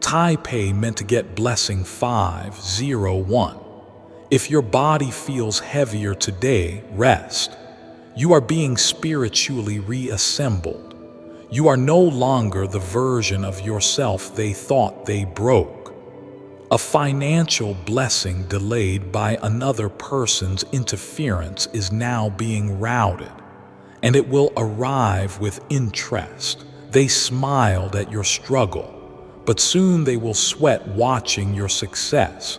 Taipei meant to get blessing 501. If your body feels heavier today, rest. You are being spiritually reassembled. You are no longer the version of yourself they thought they broke. A financial blessing delayed by another person's interference is now being routed, and it will arrive with interest. They smiled at your struggle, but soon they will sweat watching your success.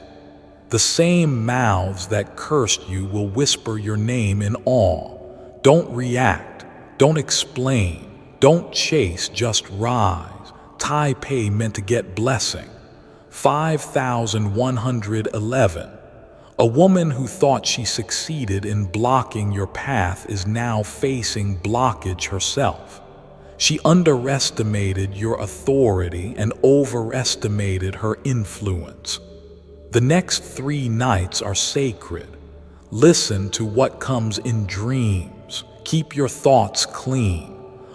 The same mouths that cursed you will whisper your name in awe. Don't react, don't explain, don't chase, just rise. Taipei meant to get blessing. 5111. A woman who thought she succeeded in blocking your path is now facing blockage herself. She underestimated your authority and overestimated her influence. The next 3 nights are sacred. Listen to what comes in dreams. Keep your thoughts clean.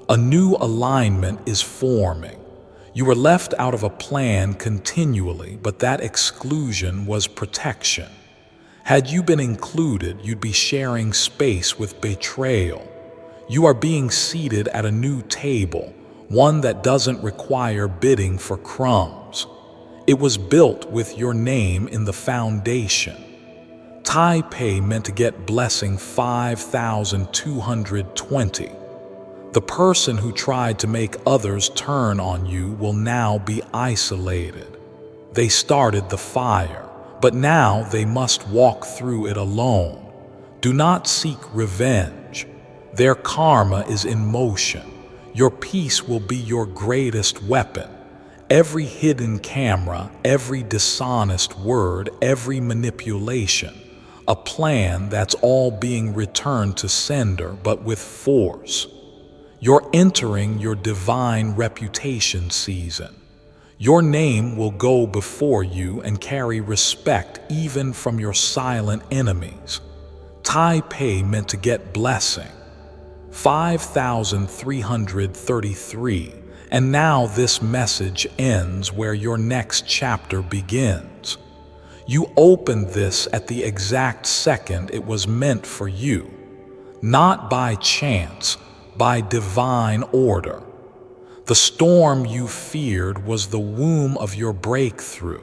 A new alignment is forming. You were left out of a plan continually, but that exclusion was protection. Had you been included, you'd be sharing space with betrayal. You are being seated at a new table, one that doesn't require bidding for crumbs. It was built with your name in the foundation. Taipei meant to get blessing. 5220. The person who tried to make others turn on you will now be isolated. They started the fire, but now they must walk through it alone. Do not seek revenge. Their karma is in motion. Your peace will be your greatest weapon. Every hidden camera, every dishonest word, every manipulation, a plan that's all being returned to sender, but with force. You're entering your divine reputation season. Your name will go before you and carry respect even from your silent enemies. Taipei meant to get blessing. 5333. And now this message ends where your next chapter begins. You opened this at the exact second it was meant for you, not by chance, by divine order. The storm you feared was the womb of your breakthrough.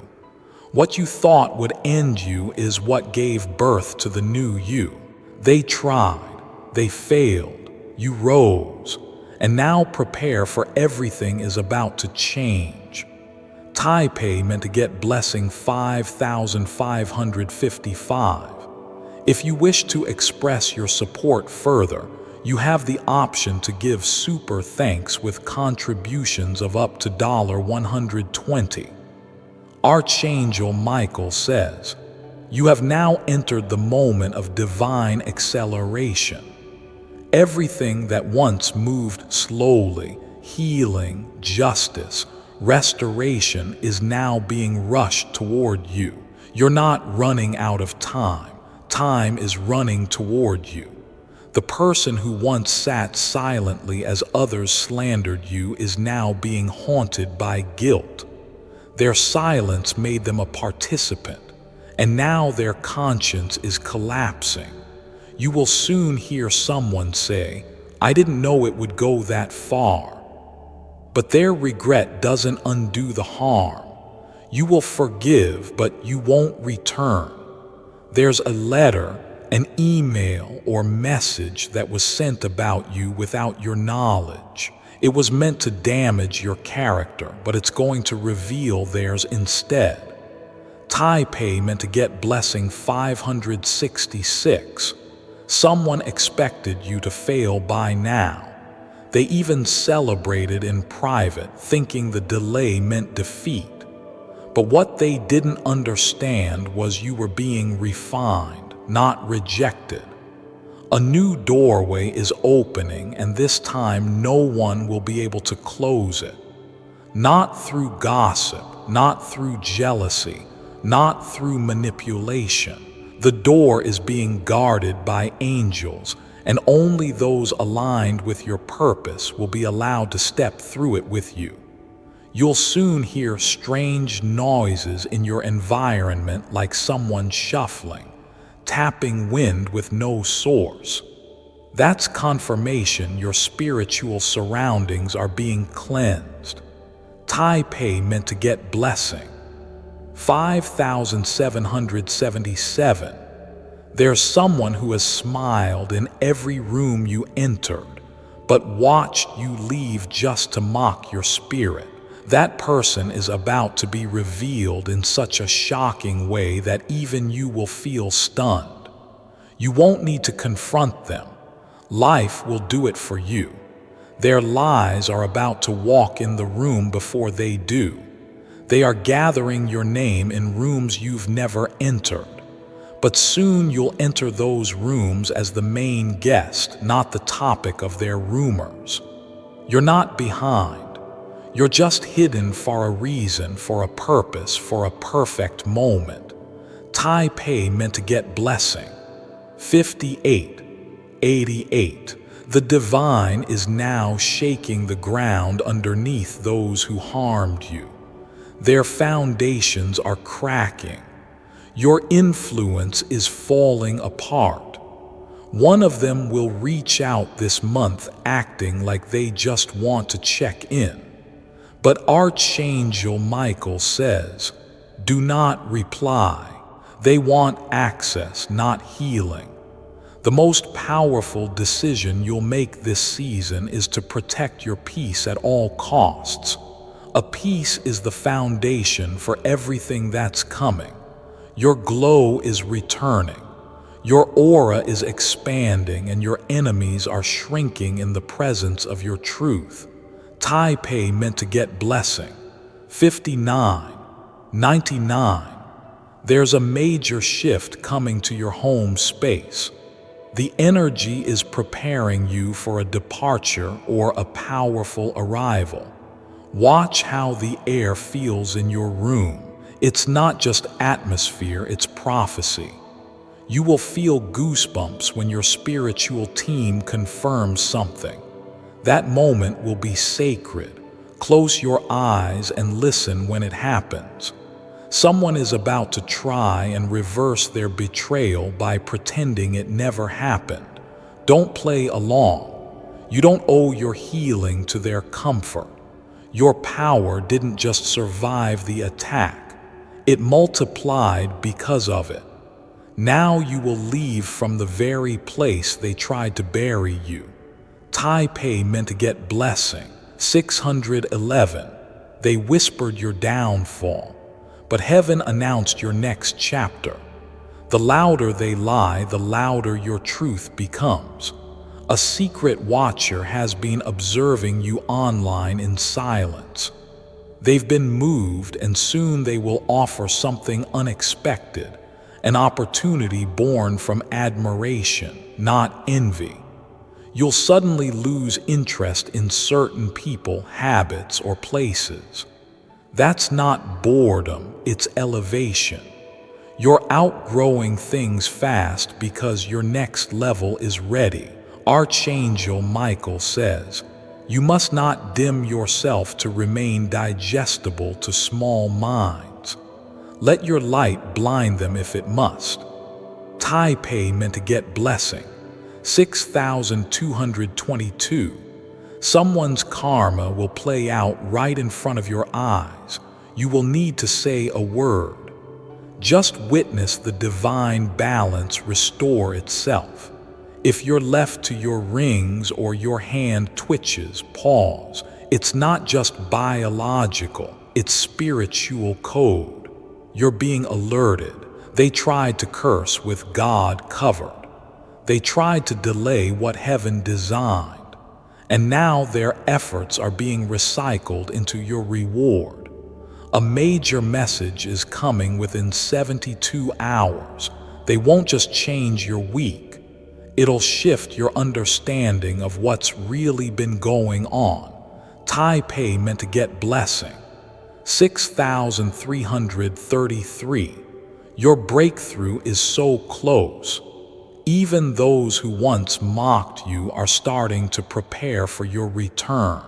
What you thought would end you is what gave birth to the new you. They tried, they failed, you rose, and now prepare, for everything is about to change. Taipei meant to get blessing. 5555. If you wish to express your support further, you have the option to give super thanks with contributions of up to $120. Archangel Michael says, you have now entered the moment of divine acceleration. Everything that once moved slowly, healing, justice, restoration, is now being rushed toward you. You're not running out of time. Time is running toward you. The person who once sat silently as others slandered you is now being haunted by guilt. Their silence made them a participant, and now their conscience is collapsing. You will soon hear someone say, I didn't know it would go that far. But their regret doesn't undo the harm. You will forgive, but you won't return. There's a letter, an email, or message that was sent about you without your knowledge. It was meant to damage your character, but it's going to reveal theirs instead. Taipei meant to get blessing. 566. Someone expected you to fail by now. They even celebrated in private, thinking the delay meant defeat. But what they didn't understand was you were being refined, not rejected. A new doorway is opening, and this time no one will be able to close it. Not through gossip, not through jealousy, not through manipulation. The door is being guarded by angels, and only those aligned with your purpose will be allowed to step through it with you. You'll soon hear strange noises in your environment, like someone shuffling, tapping wind with no source. That's confirmation your spiritual surroundings are being cleansed. Taipei meant to get blessing. 5777. There's someone who has smiled in every room you entered, but watched you leave just to mock your spirit. That person is about to be revealed in such a shocking way that even you will feel stunned. You won't need to confront them. Life will do it for you. Their lies are about to walk in the room before they do. They are gathering your name in rooms you've never entered. But soon you'll enter those rooms as the main guest, not the topic of their rumors. You're not behind. You're just hidden for a reason, for a purpose, for a perfect moment. Taipei meant to get blessing. 5888. The divine is now shaking the ground underneath those who harmed you. Their foundations are cracking. Your influence is falling apart. One of them will reach out this month acting like they just want to check in. But Archangel Michael says, do not reply. They want access, not healing. The most powerful decision you'll make this season is to protect your peace at all costs. A peace is the foundation for everything that's coming. Your glow is returning. Your aura is expanding and your enemies are shrinking in the presence of your truth. Taipei meant to get blessing. 5999. There's a major shift coming to your home space. The energy is preparing you for a departure or a powerful arrival. Watch how the air feels in your room. It's not just atmosphere, it's prophecy. You will feel goosebumps when your spiritual team confirms something. That moment will be sacred. Close your eyes and listen when it happens. Someone is about to try and reverse their betrayal by pretending it never happened. Don't play along. You don't owe your healing to their comfort. Your power didn't just survive the attack. It multiplied because of it. Now you will leave from the very place they tried to bury you. Taipei meant to get blessing. 611. They whispered your downfall, but heaven announced your next chapter. The louder they lie, the louder your truth becomes. A secret watcher has been observing you online in silence. They've been moved, and soon they will offer something unexpected, an opportunity born from admiration, not envy. You'll suddenly lose interest in certain people, habits, or places. That's not boredom, it's elevation. You're outgrowing things fast because your next level is ready. Archangel Michael says, you must not dim yourself to remain digestible to small minds. Let your light blind them if it must. Taipei meant to get blessing. 6222. Someone's karma will play out right in front of your eyes. You will need to say a word. Just witness the divine balance restore itself. If you're left to your rings or your hand twitches, pause. It's not just biological, it's spiritual code. You're being alerted. They tried to curse with God covered. They tried to delay what heaven designed. And now their efforts are being recycled into your reward. A major message is coming within 72 hours. They won't just change your week. It'll shift your understanding of what's really been going on. Taipei meant to get blessing. 6333. Your breakthrough is so close. Even those who once mocked you are starting to prepare for your return.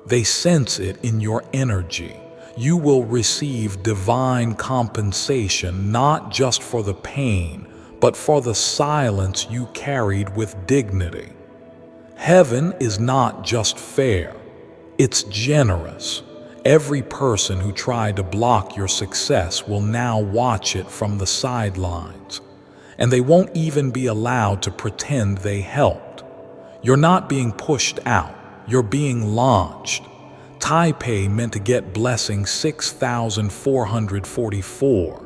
They sense it in your energy. You will receive divine compensation not just for the pain, but for the silence you carried with dignity. Heaven is not just fair, it's generous. Every person who tried to block your success will now watch it from the sidelines, and they won't even be allowed to pretend they helped. You're not being pushed out, you're being launched. Taipei meant to get blessing 6444.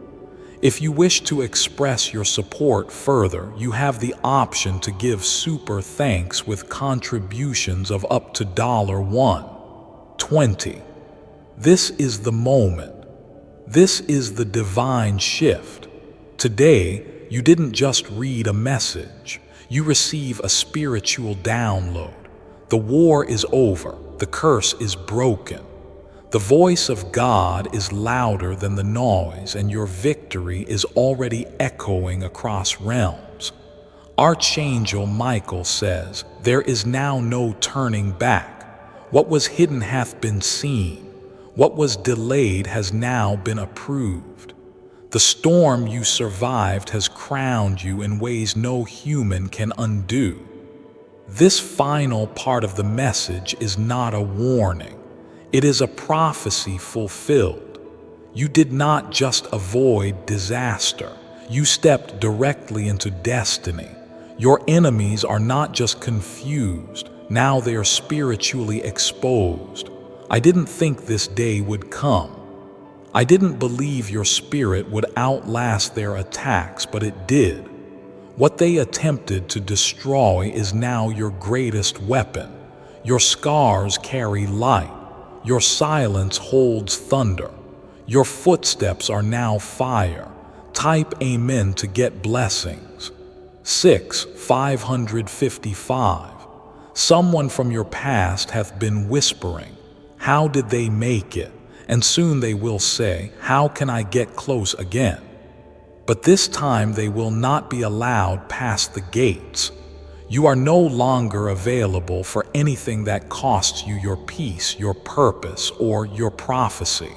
If you wish to express your support further, you have the option to give super thanks with contributions of up to $1.20. This is the moment. This is the divine shift. Today, you didn't just read a message. You receive a spiritual download. The war is over. The curse is broken. The voice of God is louder than the noise, and your victory is already echoing across realms. Archangel Michael says, "There is now no turning back. What was hidden hath been seen. What was delayed has now been approved." The storm you survived has crowned you in ways no human can undo. This final part of the message is not a warning. It is a prophecy fulfilled. You did not just avoid disaster. You stepped directly into destiny. Your enemies are not just confused. Now they are spiritually exposed. I didn't think this day would come. I didn't believe your spirit would outlast their attacks, but it did. What they attempted to destroy is now your greatest weapon. Your scars carry light. Your silence holds thunder. Your footsteps are now fire. Type amen to get blessings. 555. Someone from your past hath been whispering, "How did they make it?" And soon they will say, "How can I get close again?" But this time they will not be allowed past the gates. You are no longer available for anything that costs you your peace, your purpose, or your prophecy.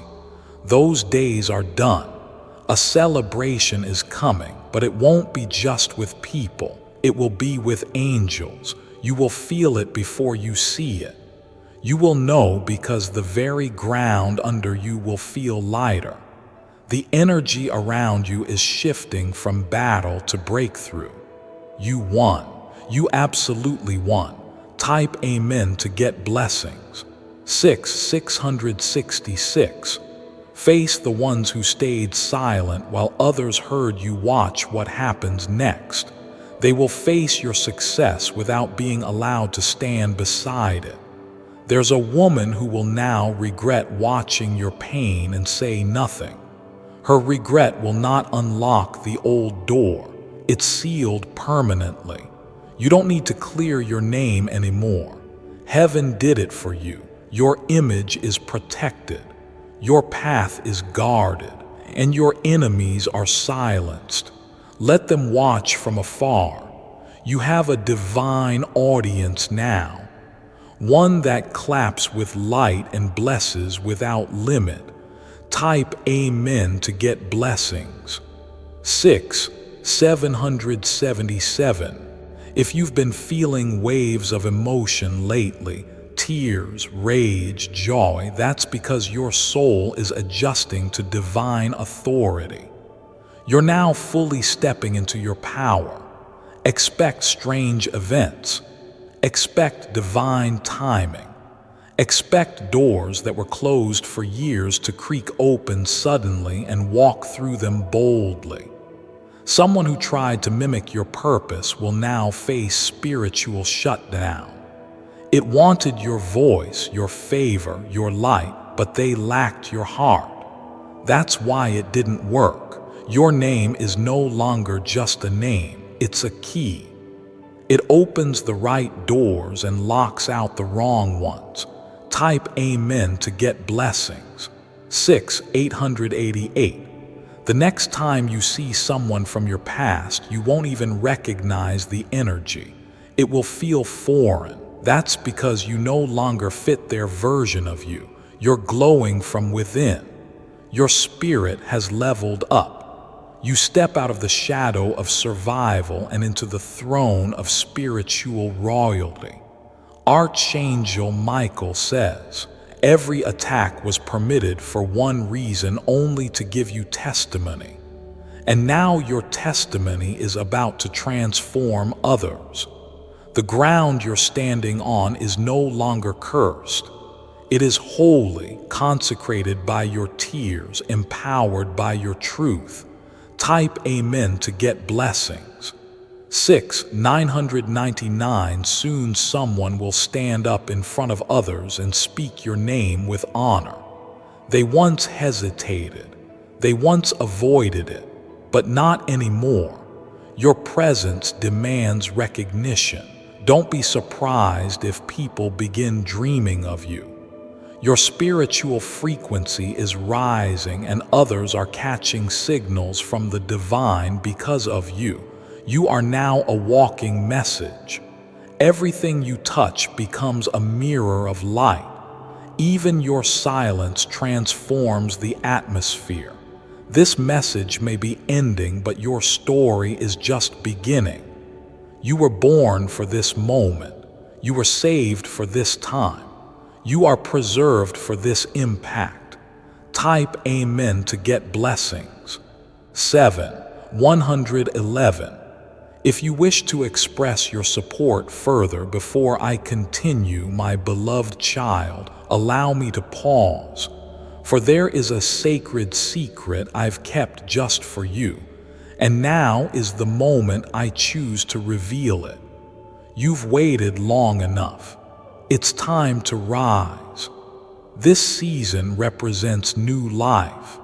Those days are done. A celebration is coming, but it won't be just with people. It will be with angels. You will feel it before you see it. You will know because the very ground under you will feel lighter. The energy around you is shifting from battle to breakthrough. You won. You absolutely won. Type amen to get blessings. 666. Face the ones who stayed silent while others heard you. Watch what happens next. They will face your success without being allowed to stand beside it. There's a woman who will now regret watching your pain and say nothing. Her regret will not unlock the old door. It's sealed permanently. You don't need to clear your name anymore. Heaven did it for you. Your image is protected. Your path is guarded, and your enemies are silenced. Let them watch from afar. You have a divine audience now. One that claps with light and blesses without limit. Type amen to get blessings. 777. If you've been feeling waves of emotion lately, tears, rage, joy, that's because your soul is adjusting to divine authority. You're now fully stepping into your power. Expect strange events. Expect divine timing. Expect doors that were closed for years to creak open suddenly and walk through them boldly. Someone who tried to mimic your purpose will now face spiritual shutdown. It wanted your voice, your favor, your light, but they lacked your heart. That's why it didn't work. Your name is no longer just a name, it's a key. It opens the right doors and locks out the wrong ones. Type amen to get blessings. 888. The next time you see someone from your past, you won't even recognize the energy. It will feel foreign. That's because you no longer fit their version of you. You're glowing from within. Your spirit has leveled up. You step out of the shadow of survival and into the throne of spiritual royalty. Archangel Michael says, every attack was permitted for one reason, only to give you testimony. And now your testimony is about to transform others. The ground you're standing on is no longer cursed. It is holy, consecrated by your tears, empowered by your truth. Type Amen to get blessings. 999. Soon someone will stand up in front of others and speak your name with honor. They once hesitated. They once avoided it, but not anymore. Your presence demands recognition. Don't be surprised if people begin dreaming of you. Your spiritual frequency is rising and others are catching signals from the divine because of you. You are now a walking message. Everything you touch becomes a mirror of light. Even your silence transforms the atmosphere. This message may be ending, but your story is just beginning. You were born for this moment. You were saved for this time. You are preserved for this impact. Type Amen to get blessings. 111. If you wish to express your support further before I continue, my beloved child, allow me to pause, for there is a sacred secret I've kept just for you, and now is the moment I choose to reveal it. You've waited long enough. It's time to rise. This season represents new life,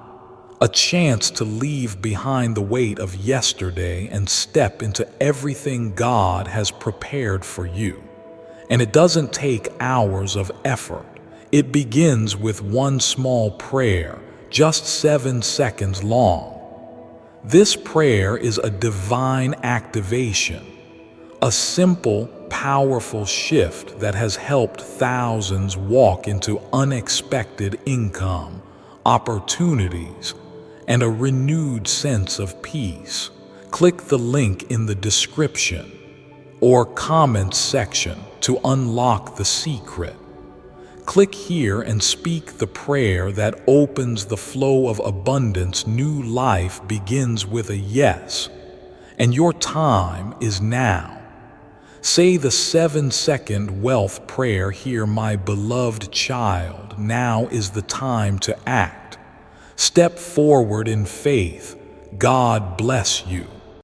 a chance to leave behind the weight of yesterday and step into everything God has prepared for you. And it doesn't take hours of effort. It begins with one small prayer, just 7 seconds long. This prayer is a divine activation, a simple, powerful shift that has helped thousands walk into unexpected income, opportunities, and a renewed sense of peace. Click the link in the description or comment section to unlock the secret. Click here and speak the prayer that opens the flow of abundance. New life begins with a yes, and your time is now. Say the 7-second wealth prayer here, my beloved child. Now is the time to act. Step forward in faith. God bless you.